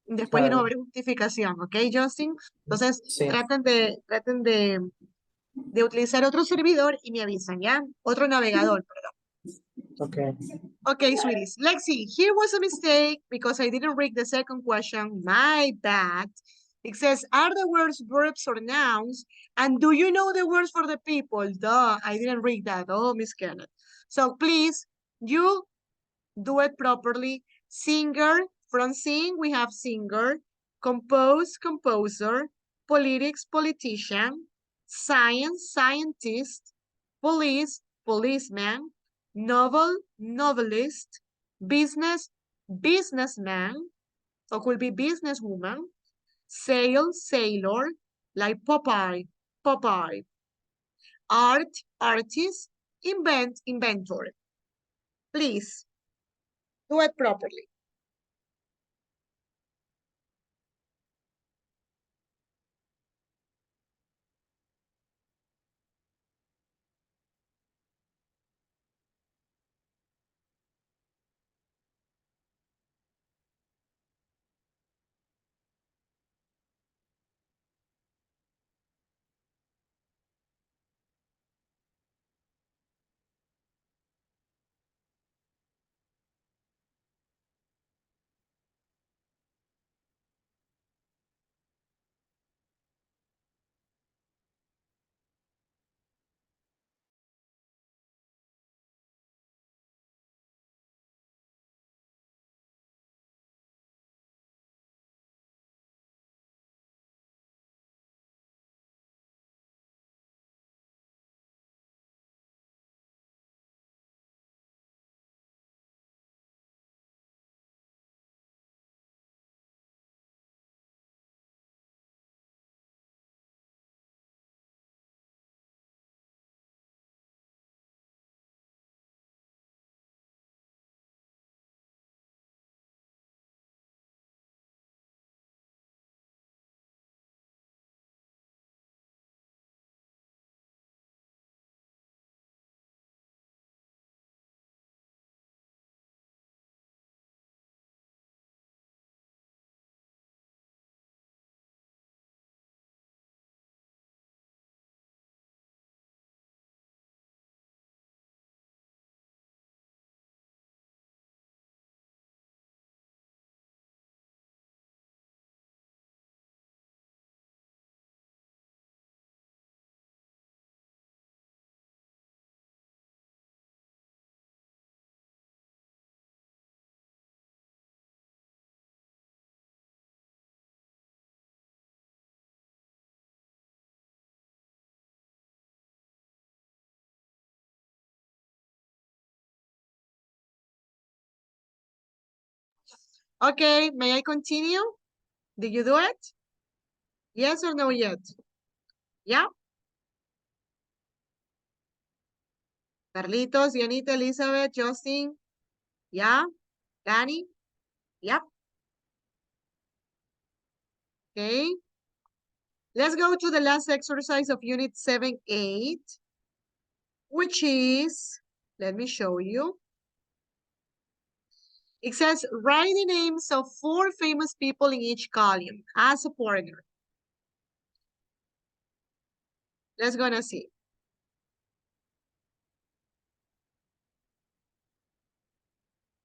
S1: Después ya no va a
S9: Claro,
S1: haber justificación, ¿ok, Justin? Entonces,
S9: sí,
S1: traten de utilizar otro servidor y me avisan, ¿ya? Otro navegador, perdón.
S9: ok.
S1: Okay, sweeties. Lexi, here was a mistake because I didn't read the second question. My bad. It says, are the words verbs or nouns? And do you know the words for the people? Duh, I didn't read that. Oh, Miss Kenneth. So please, you do it properly. Singer, from sing, we have singer. Compose, composer. Politics, politician. Science, scientist. Police, policeman. Novel, novelist. Business, businessman. Or could be businesswoman. Sail, sailor. Like Popeye, Popeye. Art, artist. Invent, inventor. Please, do it properly. Okay, may I continue? Did you do it? Yes or no yet? Yeah? Carlitos, Dianita, Elizabeth, Justin? Yeah? Danny? Yep. Okay. Let's go to the last exercise of Unit 7-8, which is, let me show you. It says, write the names of 4 famous people in each column as a partner. Let's gonna see.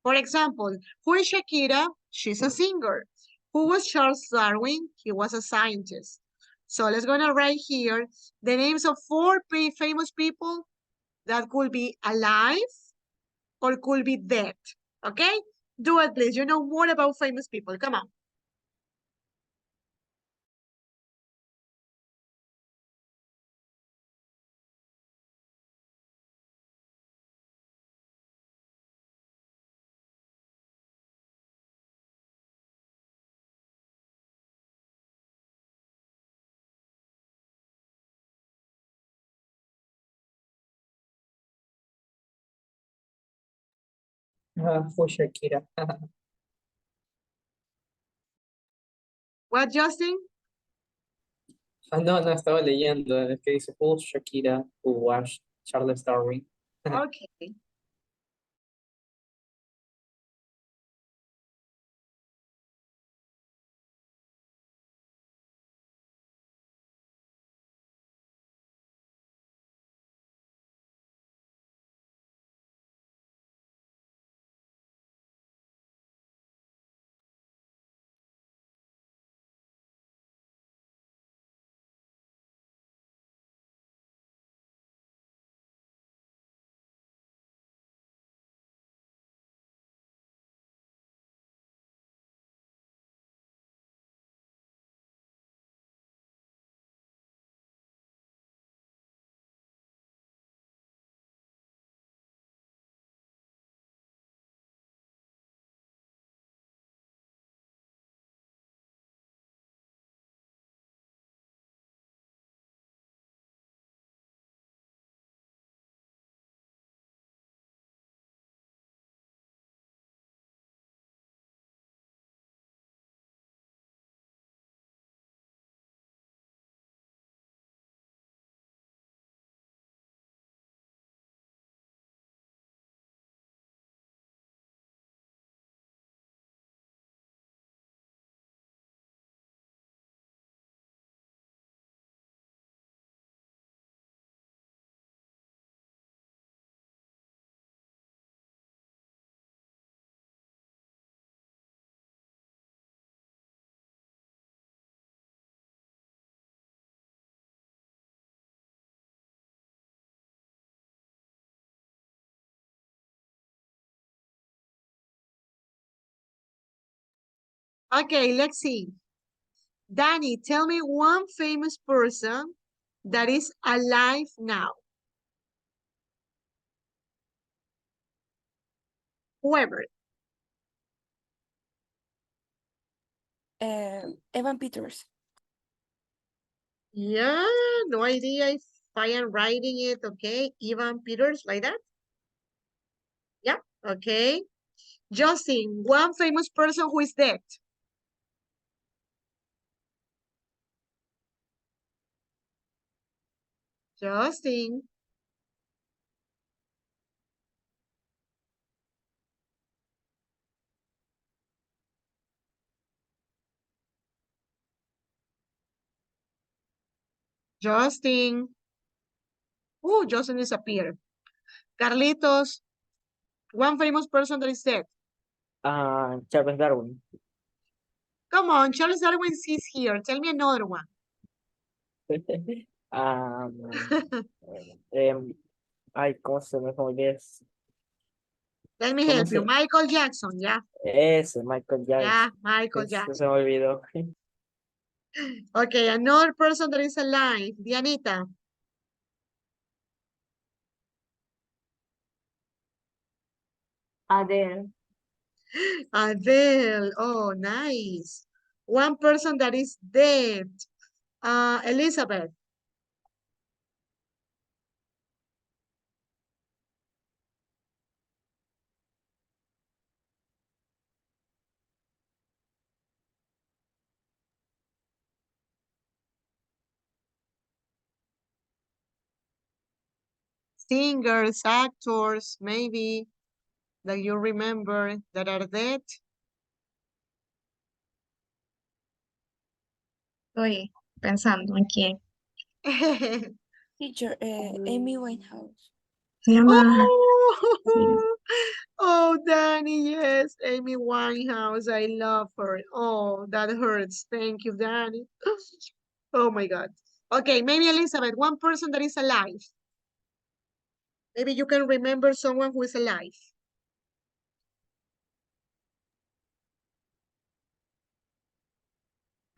S1: For example, who is Shakira? She's a singer. Who was Charles Darwin? He was a scientist. So let's gonna write here the names of 4 famous people that could be alive or could be dead. Okay? Do it, please. You know more about famous people. Come on.
S9: Fue Shakira.
S1: What, Justin?
S9: No, estaba leyendo, es que dice, who's Shakira, who was Charles Darwin.
S1: Okay. Okay, let's see. Danny, tell me one famous person that is alive now. Whoever.
S2: Evan Peters.
S1: Yeah, no idea if I am writing it, okay? Evan Peters, like that? Yeah, okay. Justin, one famous person who is dead. Justin. Justin. Oh, Justin disappeared. Carlitos, one famous person that is dead.
S3: Charles Darwin.
S1: Come on, Charles Darwin is here. Tell me another one.
S3: Ay, ¿cómo se me olvidó?
S1: Let me
S3: ¿Cómo
S1: help you.
S3: se-
S1: Michael Jackson, yeah.
S3: Ese, Michael Jackson.
S1: Yeah, Michael
S3: Ese
S1: Jackson.
S3: se me olvidó.
S1: Okay, another person that is alive. Dianita.
S4: Adele.
S1: Adele. Oh, nice. One person that is dead. Elizabeth. Singers, actors, maybe that you remember that are dead.
S5: Estoy pensando en quién.
S2: Teacher, Amy Winehouse.
S5: Se llama. Sí.
S1: Oh, oh, Danny, yes, Amy Winehouse. I love her. Oh, that hurts. Thank you, Danny. Oh my God. Okay, maybe Elizabeth, one person that is alive. Maybe you can remember someone who is alive.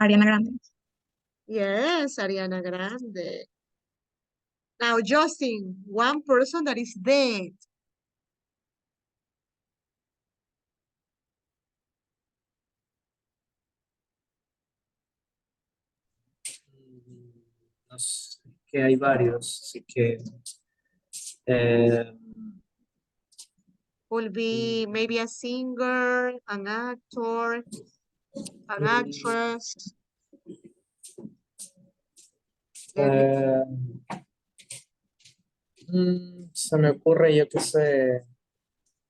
S5: Ariana Grande.
S1: Yes, Ariana Grande. Now, Justin, one person that is dead.
S9: No sé, que hay varios, así que eh,
S1: Will be maybe a singer, an actor, an actress. Let me-
S9: eh, se me ocurre, yo qué sé,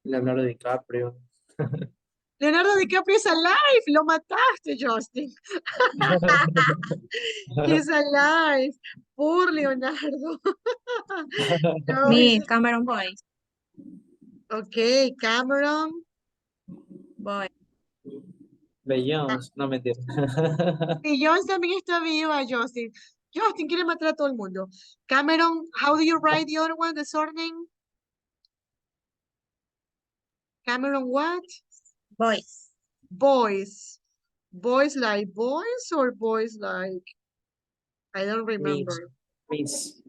S9: Leonardo DiCaprio.
S1: Leonardo DiCaprio is alive. Lo mataste, Justin. He's alive. Poor Leonardo. No,
S5: Mi Cameron Boy.
S1: okay, Cameron.
S5: Boy.
S9: Beyoncé, no mentira.
S1: Y Jones también está viva, Justin. Justin quiere matar a todo el mundo. Cameron, how do you write the other one, the surname? Cameron what?
S5: Boy.
S1: Boys. Boys like boys or boys like, I don't remember.
S9: Miss,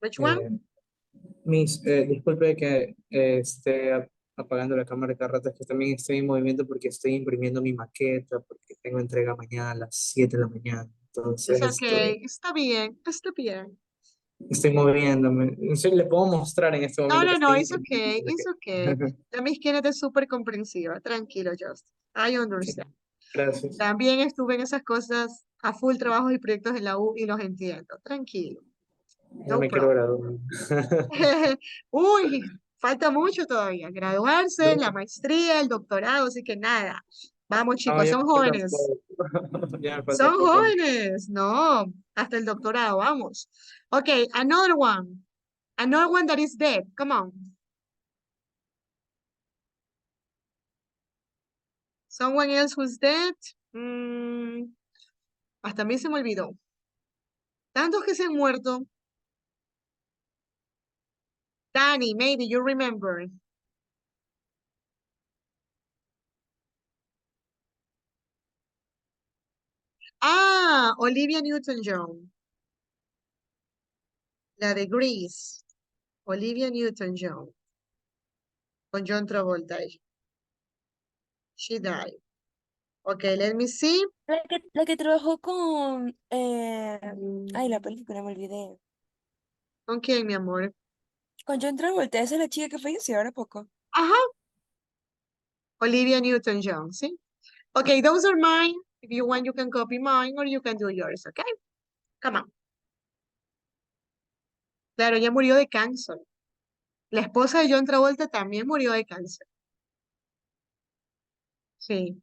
S1: Which one?
S9: disculpe que esté apagando la cámara cada rato, es que también estoy en movimiento porque estoy imprimiendo mi maqueta, porque tengo entrega mañana a las 7 de la mañana. Entonces,
S1: It's okay. Está bien. Está bien.
S9: estoy moviéndome. En serio, le puedo mostrar en este
S1: No,
S9: momento que
S1: no, no,
S9: estoy
S1: it's
S9: imprimiendo
S1: okay.
S9: mi
S1: It's
S9: maqueta.
S1: okay. La Miss Kenneth es súper comprensiva. Tranquilo, Justin. I understand.
S9: Gracias.
S1: También estuve en esas cosas a full trabajos y proyectos en la U y los entiendo. Tranquilo.
S9: Ya
S1: No
S9: me quiero
S1: problem.
S9: graduar.
S1: Uy, falta mucho todavía. Graduarse, la maestría, el doctorado, así que nada. Vamos,
S9: No,
S1: chicos,
S9: ya
S1: son
S9: me falta
S1: jóvenes.
S9: poco. Ya me falta
S1: Son
S9: poco.
S1: jóvenes. No, hasta el doctorado, vamos. Okay, another one. Another one that is dead. Come on. Someone else who's dead. Hasta a mí se me olvidó. Tantos que se han muerto. Danny, maybe you remember. Ah, Olivia Newton-John. La de Grease. Olivia Newton-John. Con John Travolta. She died. Okay, let me see.
S2: La que trabajó con... ay, la película, me olvidé.
S1: ¿Con quién, mi amor?
S2: Con John Travolta, esa es la chica que falleció ahora poco.
S1: Ajá. Olivia Newton-John, ¿sí? Okay, those are mine. If you want, you can copy mine or you can do yours, okay? Come on. Claro, ella murió de cáncer. La esposa de John Travolta también murió de cáncer. Sí.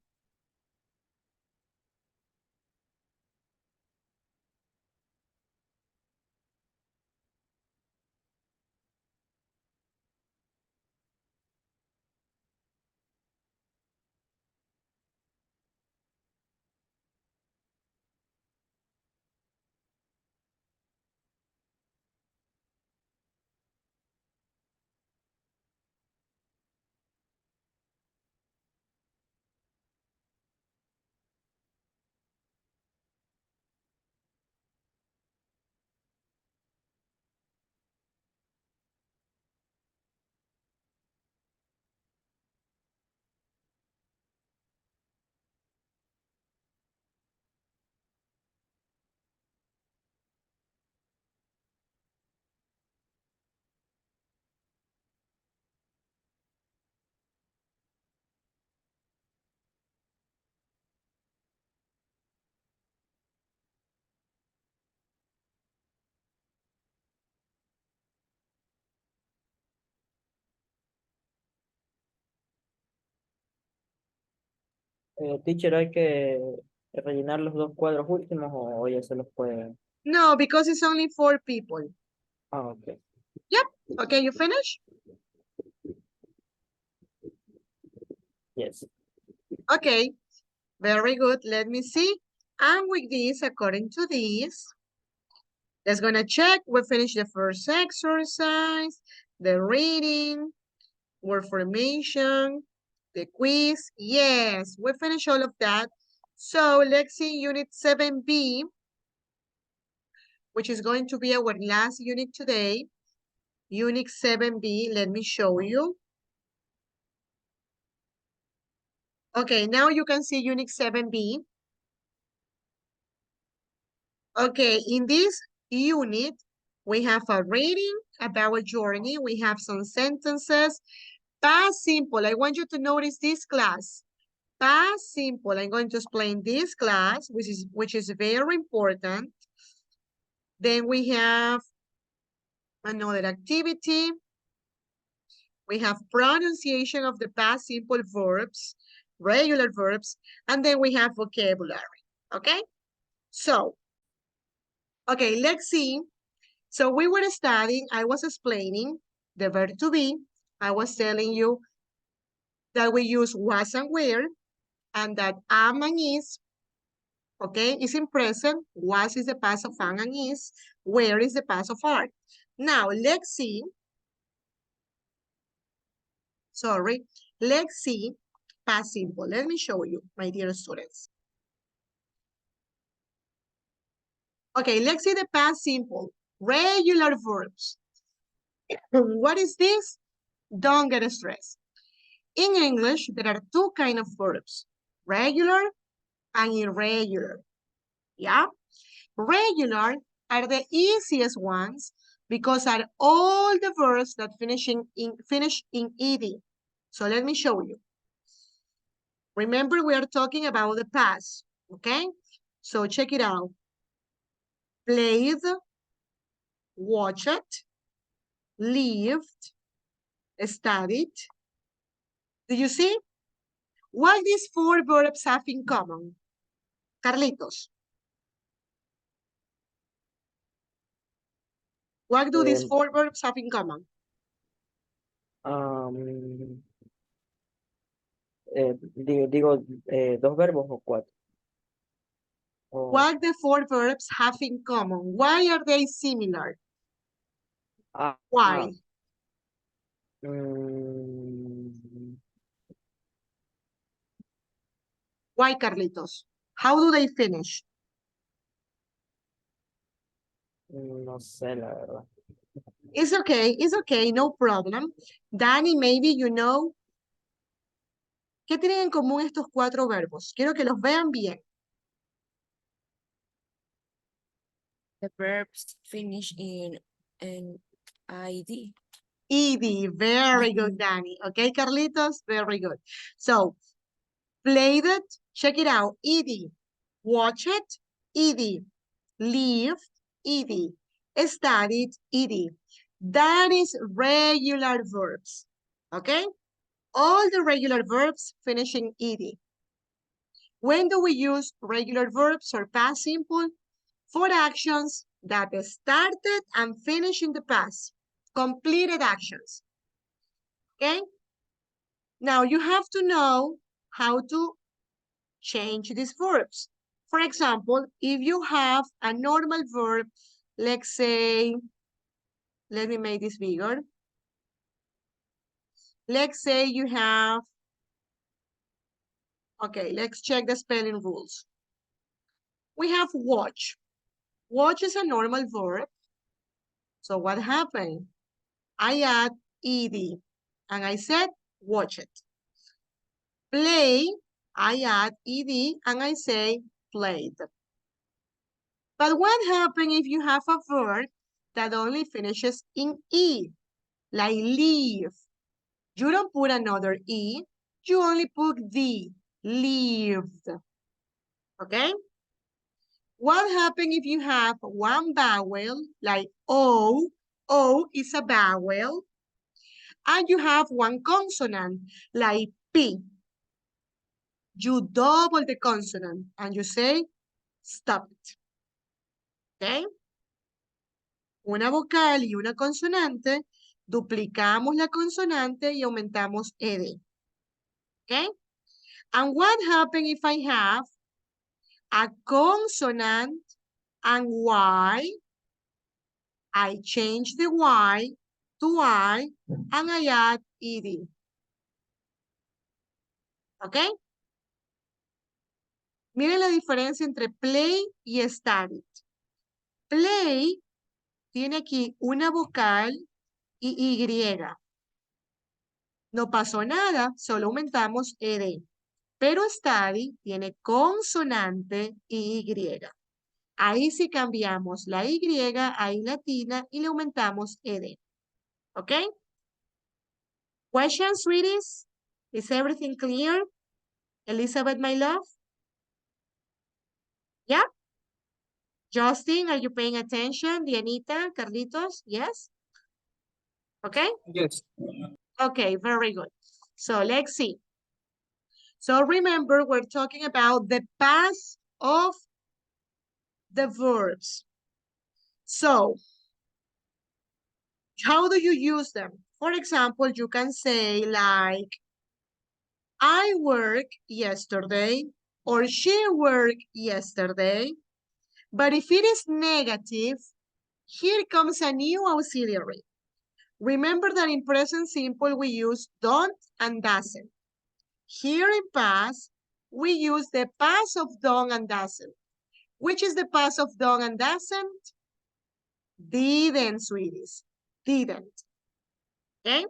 S3: Teacher, hay que rellenar los 2 cuadros últimos o ya se los puede.
S1: No, because it's only 4 people.
S3: Ah, ok.
S1: Yep. Okay, you finish?
S3: Yes.
S1: Okay, very good. Let me see. And with this, according to this, let's gonna check. We finished the first exercise, the reading, word formation, the quiz. Yes, we finished all of that. So let's see unit 7B, which is going to be our last unit today. Unit 7B, let me show you. Okay, now you can see unit 7B. Okay, in this unit, we have a reading about a journey. We have some sentences. Past simple, I want you to notice this class. Past simple, I'm going to explain this class, which is very important. Then we have another activity. We have pronunciation of the past simple verbs, regular verbs, and then we have vocabulary, okay? So, okay, let's see. So we were studying, I was explaining the verb to be. I was telling you that we use was and were, and that am and is, okay, is in present. Was is the past of am and is. Where is the past of are. Now, let's see. Sorry. Let's see past simple. Let me show you, my dear students. Okay, let's see the past simple. Regular verbs. What is this? Don't get stressed. In English, there are 2 kinds of verbs, regular and irregular. Yeah? Regular are the easiest ones because are all the verbs that finish in ed. So let me show you. Remember, we are talking about the past, okay? So check it out. Played, watched, lived, studied. Do you see? What these 4 verbs have in common? Carlitos. What do these 4 verbs have in common?
S3: Digo, 2 verbos o 4.
S1: What the 4 verbs have in common? Why are they similar? Why? Why, Carlitos? How do they finish?
S3: No sé, la verdad.
S1: It's okay, no problem. Danny, maybe you know. ¿Qué tienen en común estos 4 verbos? Quiero que los vean bien.
S2: The verbs finish in id.
S1: Ed, very good, Danny. Okay, Carlitos, very good. So, played it, check it out, ed. Watch it, ed. Lived, ed. Studied, ed. That is regular verbs, okay? All the regular verbs finishing ed. When do we use regular verbs or past simple? For actions that started and finished in the past. Completed actions, okay? Now you have to know how to change these verbs. For example, if you have a normal verb, let's say, let me make this bigger. Let's say you have, okay, let's check the spelling rules. We have watch. Watch is a normal verb. So what happened? I add ed and I said watch it. Play, I add ed and I say played. But what happens if you have a verb that only finishes in e, like leave? You don't put another e, you only put the, lived, okay? What happens if you have one vowel, like O, O is a vowel, and you have one consonant, like P? you double the consonant and you say, stop it. ¿Ok? Una vocal y una consonante, duplicamos la consonante y aumentamos ed. ¿Ok? And what happens if I have a consonant and Y? I change the Y to I and I add ed. ¿Ok? Miren la diferencia entre play y study. Play tiene aquí una vocal y Y. No pasó nada, solo aumentamos ed. Pero study tiene consonante y Y. Ahí sí cambiamos la Y, ahí latina, y le aumentamos ed. ¿Ok? Questions, sweeties? Is everything clear? Elizabeth, my love? Yeah? Justin, are you paying attention? Dianita, Carlitos, yes? Okay?
S9: Yes.
S1: Okay, very good. So let's see. So remember, we're talking about the past of the verbs. So, how do you use them? For example, you can say like, I worked yesterday, or she worked yesterday. But if it is negative, here comes a new auxiliary. Remember that in present simple, we use don't and doesn't. Here in past, we use the past of don't and doesn't. Which is the past of don't and doesn't? Didn't, sweeties. Didn't. Okay?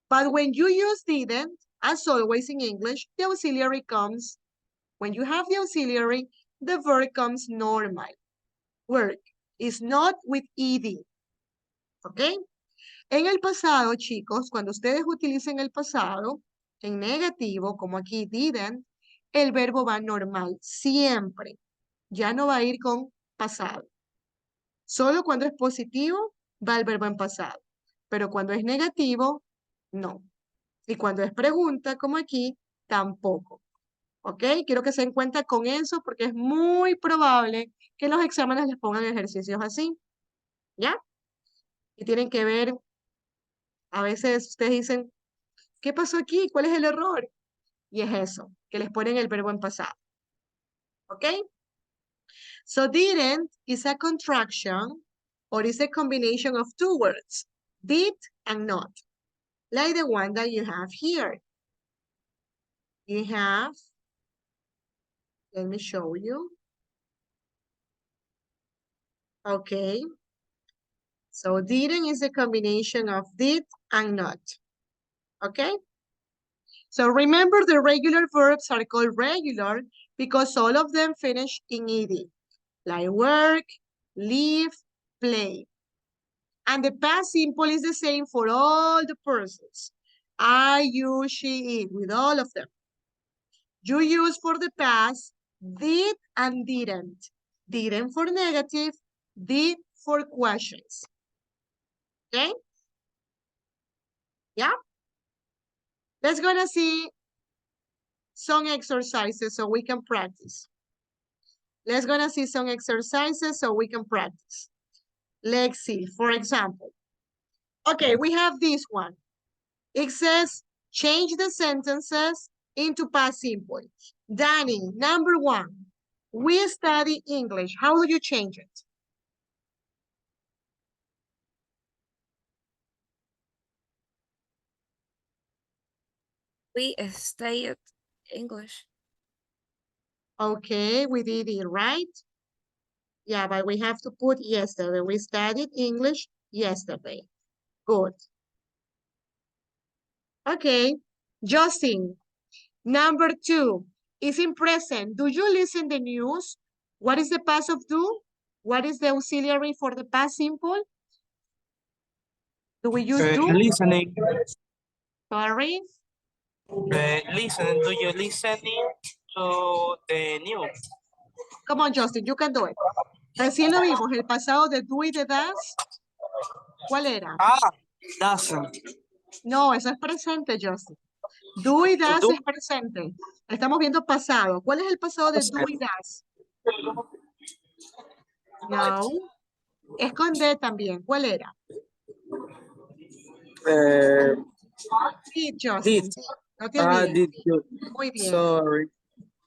S1: But when you use didn't, as always in English, the auxiliary comes, when you have the auxiliary, the verb comes normal. Work is not with ed. ¿Ok? En el pasado, chicos, cuando ustedes utilicen el pasado, en negativo, como aquí didn't, el verbo va normal, siempre. Ya no va a ir con pasado. Solo cuando es positivo, va el verbo en pasado. Pero cuando es negativo, no. Y cuando es pregunta, como aquí, tampoco. ¿Ok? Quiero que se den cuenta con eso porque es muy probable que en los exámenes les pongan ejercicios así. ¿Ya? Y tienen que ver, a veces ustedes dicen, ¿qué pasó aquí? ¿Cuál es el error? Y es eso, que les ponen el verbo en pasado. ¿Ok? So didn't is a contraction or is a combination of two words, did and not, like the one that you have here. You have, let me show you. Okay. So didn't is a combination of did and not. Okay? So remember the regular verbs are called regular because all of them finish in ed. Like work, live, play. And the past simple is the same for all the persons. I, you, she, it, with all of them. You use for the past did and didn't. Didn't for negative, did for questions. Okay? Yeah? Let's gonna see some exercises so we can practice. Let's gonna see some exercises so we can practice. Let's see, for example. Okay, we have this one. It says, change the sentences into past simple. Danny, number 1. We study English. How do you change it?
S2: We studied English.
S1: Okay, we did it, right? Yeah, but we have to put yesterday. We studied English yesterday. Good. Okay, Justin, number 2 is in present. Do you listen the news? What is the past of do? What is the auxiliary for the past simple? Do we use do?
S9: Listening.
S1: Sorry?
S9: Listen, do you listening to the news?
S1: Come on, Justin, you can do it. Recién lo vimos, el pasado de do y de das. ¿Cuál era?
S9: Doesn't.
S1: No, eso es presente, Justin. Do y das es presente. Estamos viendo pasado. ¿Cuál es el pasado de do y das? No. Es con D también. ¿Cuál era? Did, Justin.
S9: Did.
S1: No te olvides.
S9: Did you?
S1: Muy bien.
S9: Sorry.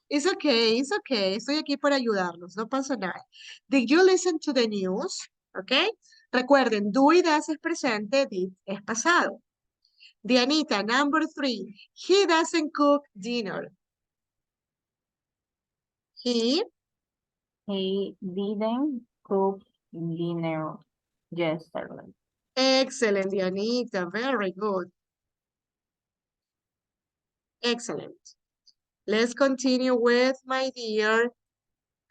S1: It's okay, it's okay. Estoy aquí para ayudarlos, no pasa nada. Did you listen to the news? Okay. Recuerden, do y das es presente, did es pasado. Dianita, number 3. He doesn't cook dinner. He
S4: didn't cook dinner yesterday.
S1: Excellent, Dianita. Very good. Excellent. Let's continue with my dear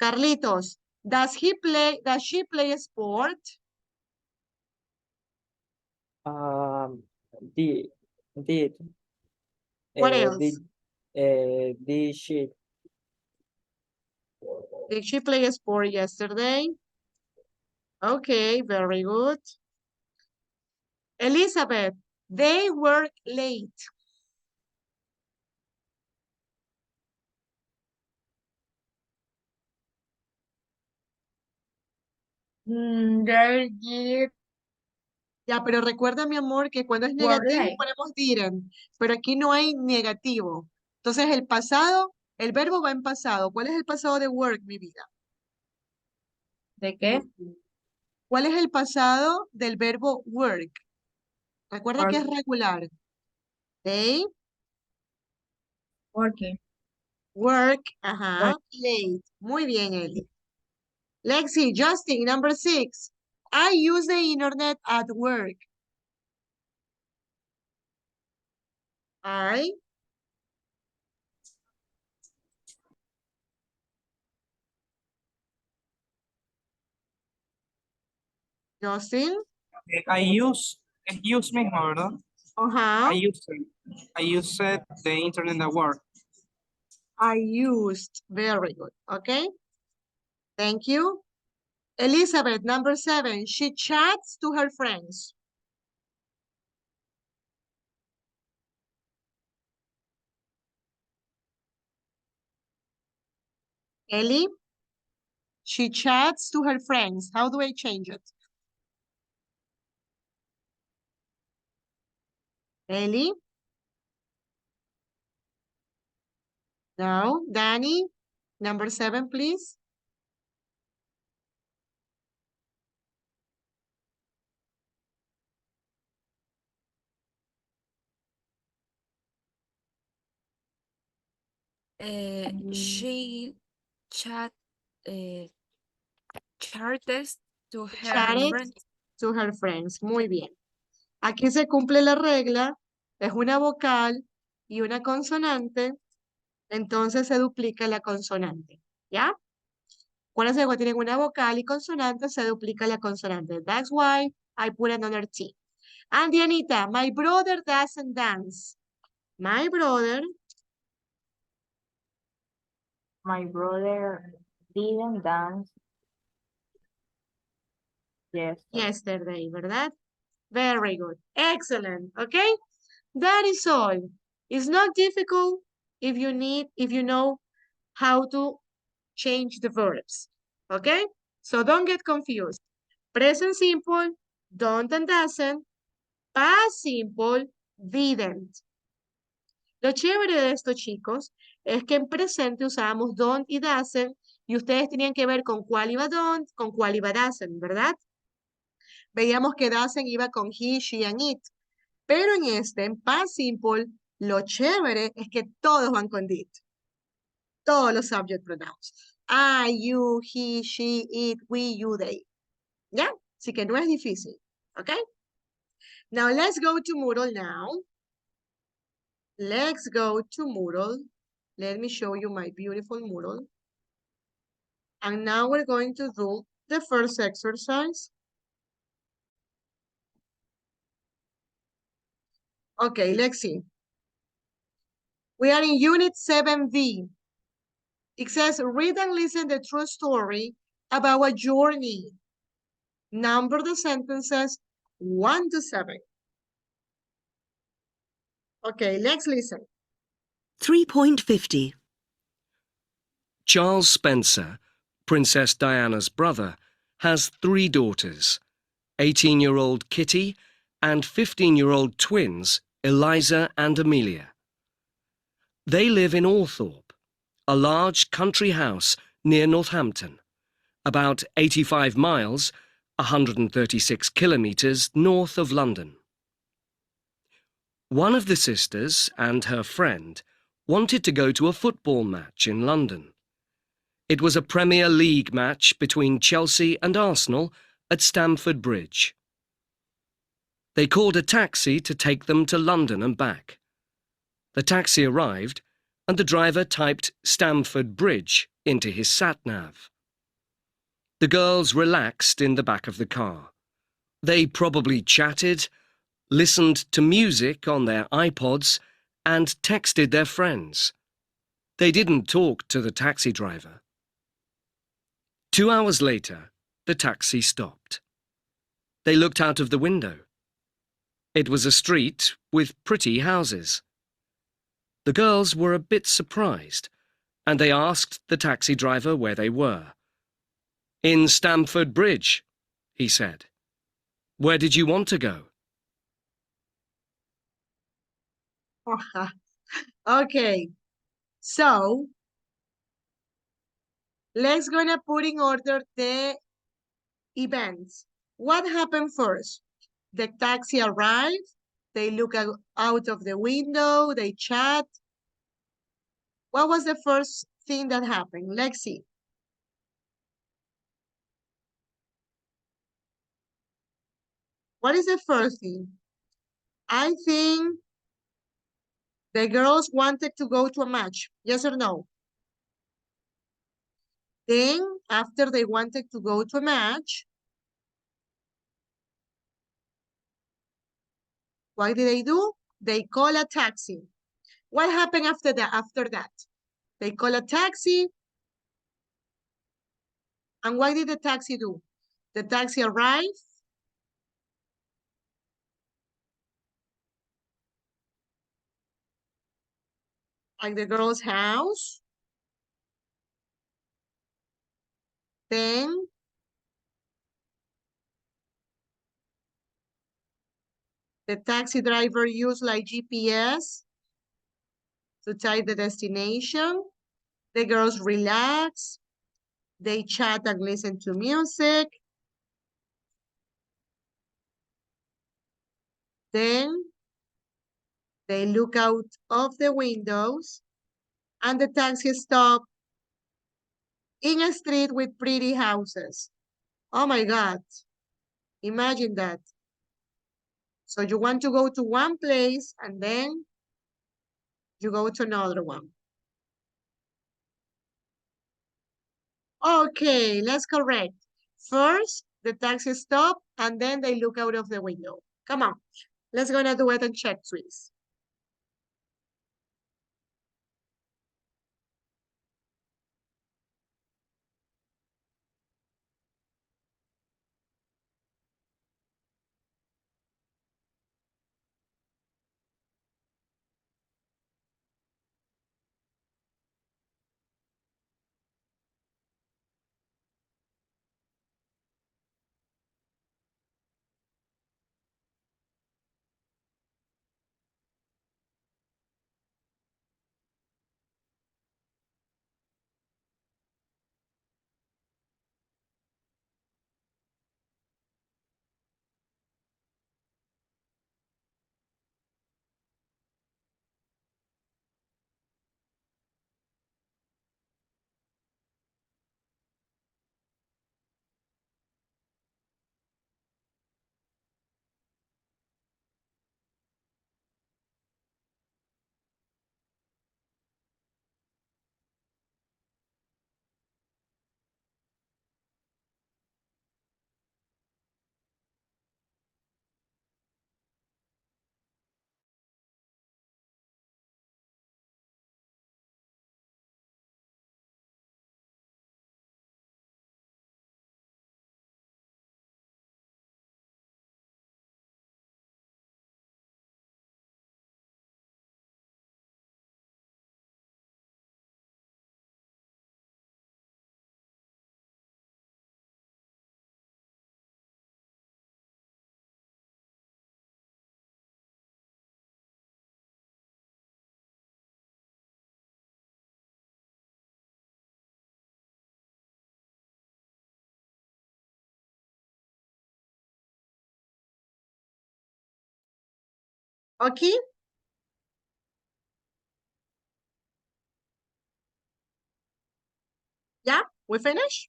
S1: Carlitos. Does she play a sport?
S3: Did.
S1: What else?
S3: Did she?
S1: Did she play a sport yesterday? Okay, very good. Elizabeth, they work late.
S5: They did
S1: Ya, pero recuerda, mi amor, que cuando es
S5: work
S1: negativo
S5: late.
S1: ponemos didn't, pero aquí no hay negativo. Entonces, el pasado, el verbo va en pasado. ¿Cuál es el pasado de work, mi vida?
S5: ¿De qué?
S1: ¿Cuál es el pasado del verbo work? Recuerda que es regular. They
S5: Working.
S1: work, ajá, late. Muy bien, Eli. Lexi, Justin, number 6. I use the internet at work. I Justin,
S9: I use mismo, ¿verdad?
S1: ajá.
S9: I used the internet at work.
S1: I used. Very good. Okay. Thank you. Elizabeth, number 7. She chats to her friends. Ellie, she chats to her friends. How do I change it? Ellie? No. Danny, number 7, please.
S2: She chat charts to her
S1: Chatted
S2: friends.
S1: to her friends. Muy bien. Aquí se cumple la regla. Es una vocal y una consonante. Entonces se duplica la consonante. ¿Ya? Acuérdense que cuando tienen una vocal y consonante, se duplica la consonante. That's why I put another T. And Dianita, my brother doesn't dance. My brother
S4: didn't dance
S1: yesterday, ¿verdad? Very good. Excellent. Okay? That is all. It's not difficult if you know how to change the verbs. Okay? So don't get confused. Present simple, don't and doesn't. Past simple, didn't. Lo chévere de esto, chicos, es que en presente usábamos don't y doesn't y ustedes tenían que ver con cuál iba don't, con cuál iba doesn't, ¿verdad? Veíamos que doesn't iba con he, she, and it. Pero en este, en past simple, lo chévere es que todos van con did. Todos los subject pronouns. I, you, he, she, it, we, you, they. ¿Ya? Así que no es difícil. ¿Ok? Now let's go to Moodle now. Let's go to Moodle. Let me show you my beautiful Moodle. And now we're going to do the first exercise. Okay, let's see. We are in Unit 7B. It says, read and listen the true story about a journey. Number the sentences 1 to 7. Okay, let's listen.
S10: 3.50. Charles Spencer, Princess Diana's brother, has 3 daughters, 18-year-old Kitty and 15-year-old twins Eliza and Amelia. They live in Althorpe, a large country house near Northampton, about 85 miles, 136 kilometres north of London. One of the sisters and her friend wanted to go to a football match in London. It was a Premier League match between Chelsea and Arsenal at Stamford Bridge. They called a taxi to take them to London and back. The taxi arrived and the driver typed Stamford Bridge into his sat-nav. The girls relaxed in the back of the car. They probably chatted, listened to music on their iPods, and texted their friends. They didn't talk to the taxi driver. 2 hours later, the taxi stopped. They looked out of the window. It was a street with pretty houses. The girls were a bit surprised, and they asked the taxi driver where they were. "In Stamford Bridge," he said. "Where did you want to go?"
S1: Okay, so let's gonna put in order the events. What happened first? The taxi arrived, they look out of the window, they chat. What was the first thing that happened? Let's see. What is the first thing? I think the girls wanted to go to a match, yes or no? Then, after they wanted to go to a match, what did they do? They call a taxi. What happened after that? They call a taxi. And what did the taxi do? The taxi arrived. At the girl's house. Then the taxi driver used like GPS to type the destination. The girls relax. They chat and listen to music. Then they look out of the windows and the taxi stopped in a street with pretty houses. Oh my God, imagine that. So you want to go to one place and then you go to another one. Okay, let's correct. First, the taxi stop and then they look out of the window. Come on, let's gonna do it and check, please. Okay? Yeah, we finish?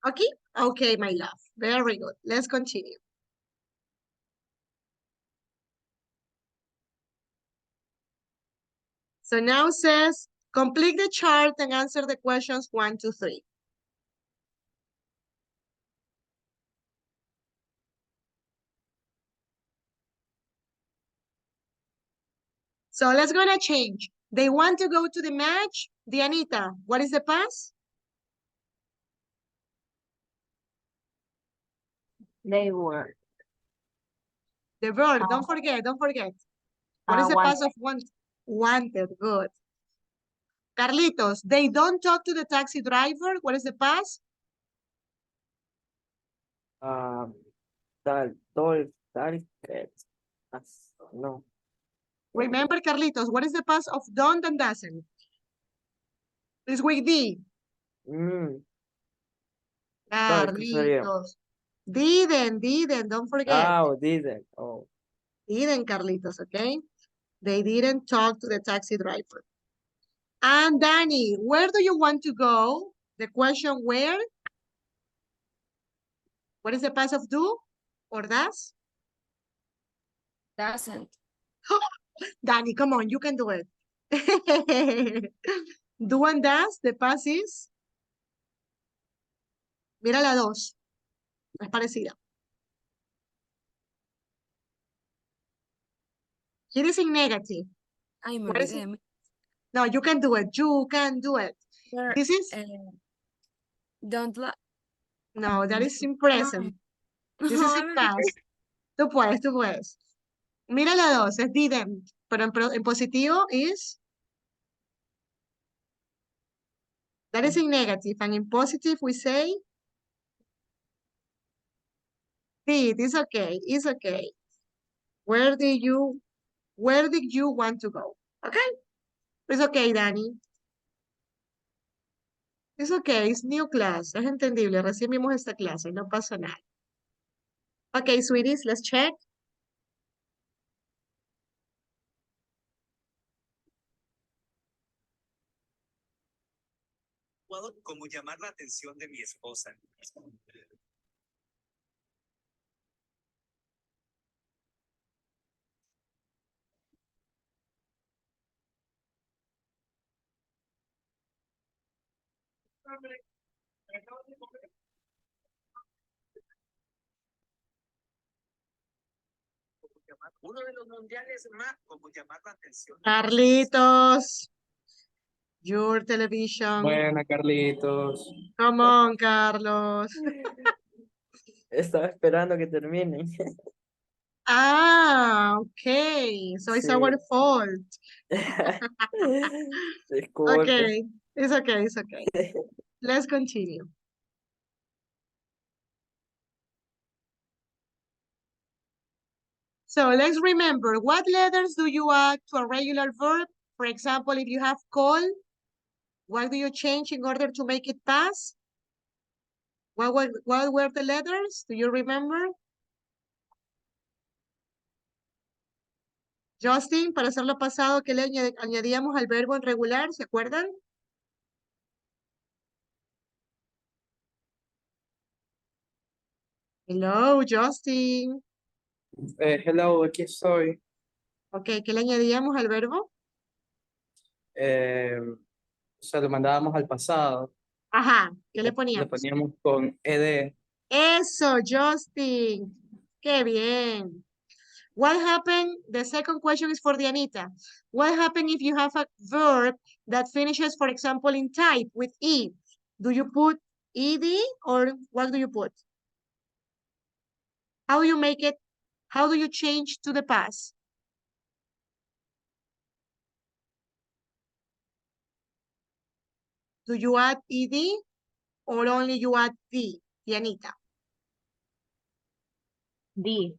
S1: Okay? Okay, my love. Very good. Let's continue. So now says, complete the chart and answer the questions 1 to 3. So let's gonna change. They want to go to the match. Dianita, what is the pass?
S4: They were.
S1: The verb, don't forget. What is the past of want? Wanted, good. Carlitos, they don't talk to the taxi driver. What is the past?
S3: No.
S1: Remember, Carlitos, what is the past of don't and doesn't? It's with D. Carlitos. Didn't, don't forget.
S3: Didn't. Oh.
S1: Didn't, Carlitos, okay? They didn't talk to the taxi driver. And Danny, where do you want to go? The question where? What is the past of do or does?
S2: Doesn't.
S1: Danny, come on, you can do it. Do and does, the past is. Mira la dos. Es parecida. Here is in negative.
S2: Ay, me
S1: What is it?
S2: olvidé.
S1: No, you can do it. You can do it.
S2: Sir,
S1: This is.
S2: Don't lie.
S1: No, that is in present. This is in past. Tú puedes. Mira la dos, es didn't. Pero en positivo is. That is in negative. And in positive we say. Did. It's okay. It's okay. Where did you want to go? Okay? It's okay, Danny. It's okay, it's new class. Es entendible. Recién vimos esta clase. No pasa nada. Okay, sweeties, let's check.
S11: Como llamar la atención de mi esposa. Uno de los mundiales más, como llamar la atención.
S1: Carlitos. Your television.
S9: Buena, Carlitos.
S1: Come on, Carlos.
S3: Estaba esperando que terminen.
S1: Ah, okay. So it's
S3: Sí.
S1: our fault.
S3: Disculpe.
S1: Okay. It's okay. Let's continue. So let's remember, what letters do you add to a regular verb? For example, if you have call, what do you change in order to make it pass? What were the letters? Do you remember? Justin, para hacerlo pasado, ¿qué le añadíamos al verbo en regular? ¿Se acuerdan? Hello, Justin.
S9: Hello, aquí estoy.
S1: Ok, ¿qué le añadíamos al verbo?
S9: O sea, lo mandábamos al pasado.
S1: Ajá, ¿qué le
S9: Lo
S1: poníamos?
S9: poníamos con ed.
S1: Eso, Justin. Qué bien. What happened? The second question is for Dianita. What happened if you have a verb that finishes, for example, in type with E? Do you put ed or what do you put? How do you make it? How do you change to the past? Do you add ed or only you add d, Dianita?
S4: D.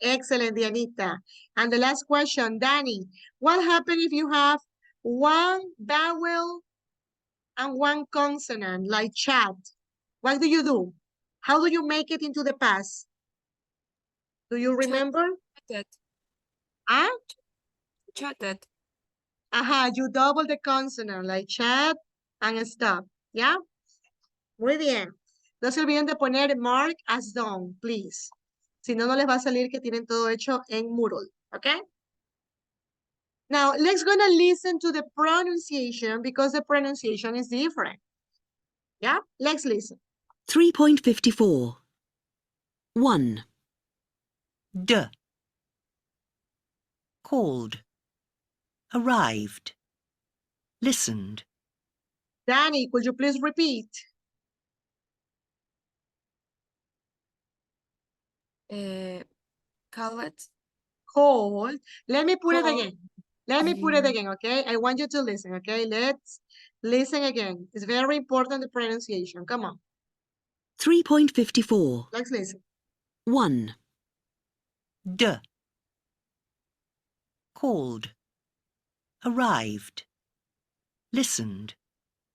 S1: Excellent, Dianita. And the last question, Danny, what happens if you have one vowel and one consonant, like chat? What do you do? How do you make it into the past? Do you remember? Ah,
S2: Chatted.
S1: you double the consonant, like chat and stop. ¿Ya? Muy bien. No se olviden de poner mark as done, please. Si no, no les va a salir que tienen todo hecho en Moodle. ¿Ok? Now, let's gonna listen to the pronunciation because the pronunciation is different. Yeah? Let's listen.
S12: 3.54. 1.
S13: D. Called. Arrived. Listened.
S1: Danny, could you please repeat?
S2: Call it.
S1: Cold. Let me put it
S2: Cold.
S1: again. Let me put it again, okay? I want you to listen, okay? Let's listen again. It's very important, the pronunciation. Come on.
S12: 3.54.
S1: Let's listen.
S12: 1.
S13: D. Called. Arrived. Listened.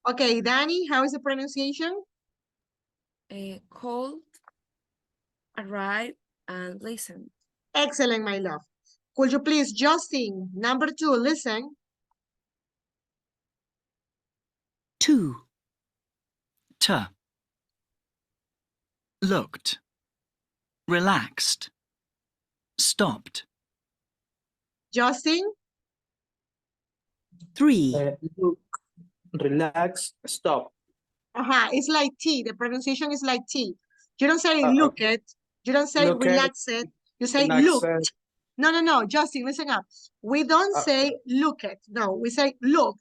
S1: Okay, Danny, how is the pronunciation?
S2: Called, arrive, and listen.
S1: Excellent, my love. Could you please, Justin, number 2, listen.
S12: 2.
S14: T. Looked. Relaxed. Stopped.
S1: Justin?
S12: 3.
S9: Look, relax, stop.
S1: It's like T. The pronunciation is like T. You don't say look
S9: Okay.
S1: it. You don't say
S9: Look at,
S1: relax it. You say
S9: relax
S1: look.
S9: it.
S1: No, Justin, listen up. We don't say look it. No, we say look,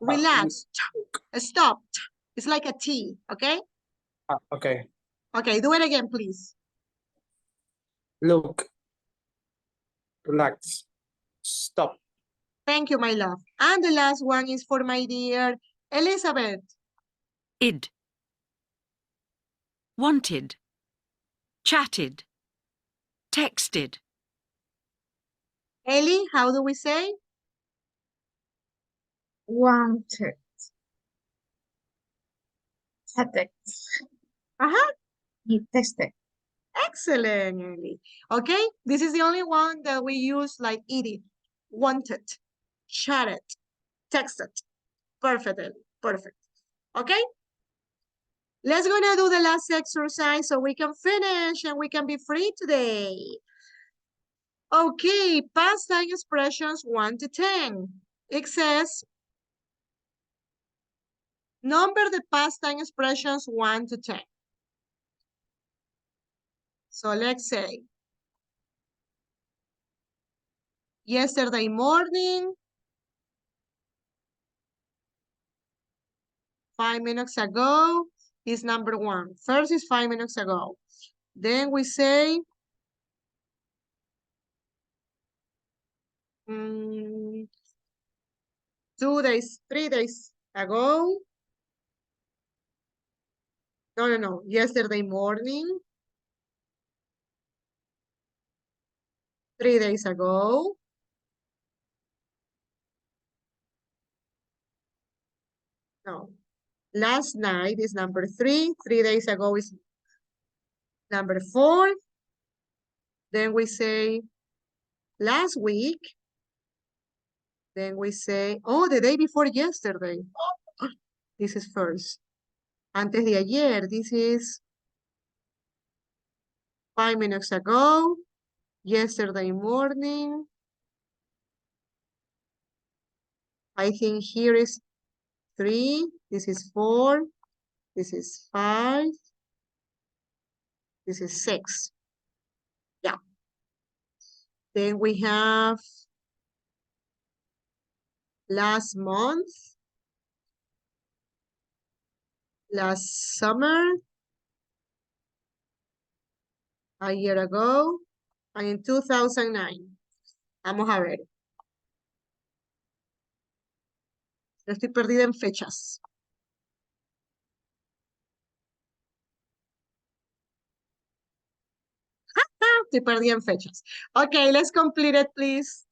S1: relax, stop. It's like a T, okay?
S9: Okay.
S1: Okay, do it again, please.
S9: Look, relax, stop.
S1: Thank you, my love. And the last one is for my dear Elizabeth.
S13: Id. Wanted. Chatted. Texted.
S1: Ellie, how do we say?
S5: Wanted. Chatted. Y texted.
S1: Excellent, Ellie. Okay, this is the only one that we use like it, wanted, chatted, texted. Perfect, Ellie. Perfect. Okay? Let's gonna do the last exercise so we can finish and we can be free today. Okay, past time expressions 1 to 10. It says, number the past time expressions 1 to 10. So let's say, yesterday morning, 5 minutes ago is number 1. First is 5 minutes ago. Then we say, 2 days, 3 days ago. No. Yesterday morning. 3 days ago. No. Last night is number 3. 3 days ago is number 4. Then we say last week. Then we say, oh, the day before yesterday. Oh, this is first. Antes de ayer, this is 5 minutes ago. Yesterday morning. I think here is 3. This is 4. This is 5. This is 6. Yeah. Then we have last month. Last summer. A year ago. And in 2009. Vamos a ver. Yo estoy perdida en fechas. Estoy perdida en fechas. Okay, let's complete it, please.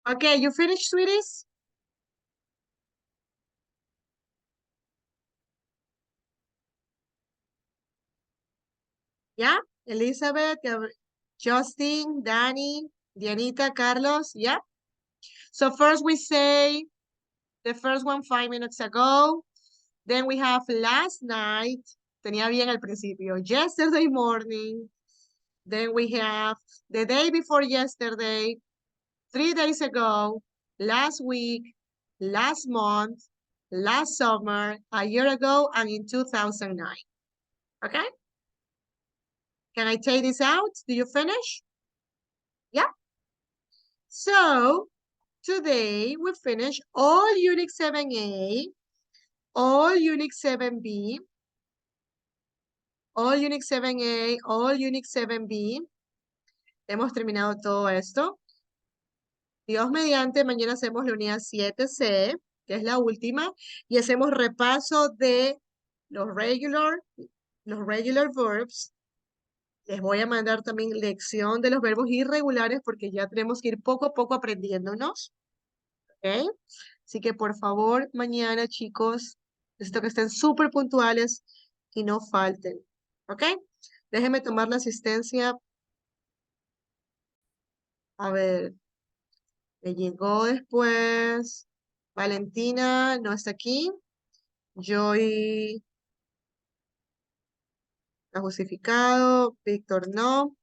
S1: Okay, you finished, sweeties? Yeah, Elizabeth, Justin, Danny, Dianita, Carlos, yeah? So first we say the first one 5 minutes ago. Then we have last night. Tenía bien al principio. Yesterday morning. Then we have the day before yesterday, 3 days ago, last week, last month, last summer, a year ago, and in 2009. Okay? Can I take this out? Do you finish? Yeah. So today we finish all Unit 7A, all Unit 7B, all Unit 7A, all Unit 7B. Hemos terminado todo esto. Dios mediante, mañana hacemos la unidad 7C, que es la última, y hacemos repaso de los regular verbs. Les voy a mandar también lección de los verbos irregulares porque ya tenemos que ir poco a poco aprendiéndonos. ¿Ok? Así que por favor, mañana, chicos, necesito que estén súper puntuales y no falten. ¿Ok? Déjenme tomar la asistencia. A ver, me llegó después. Valentina no está aquí. Joy está justificado. Víctor no.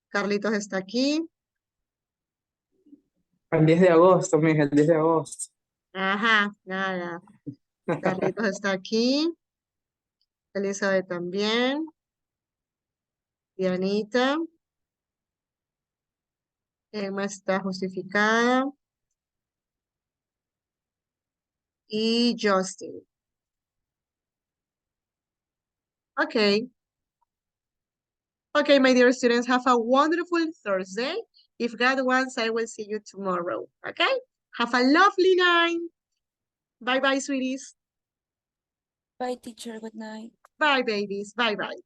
S1: Carlitos está aquí.
S9: El 10 de agosto, mija, el 10 de agosto.
S1: Ajá, nada. Carlitos está aquí. Elizabeth también. Dianita. Emma está justificada. Y Justin. Okay. Okay, my dear students, have a wonderful Thursday. If God wants, I will see you tomorrow. Okay? Have a lovely night. Bye-bye, sweeties.
S2: Bye, teacher. Good night.
S1: Bye, babies. Bye-bye.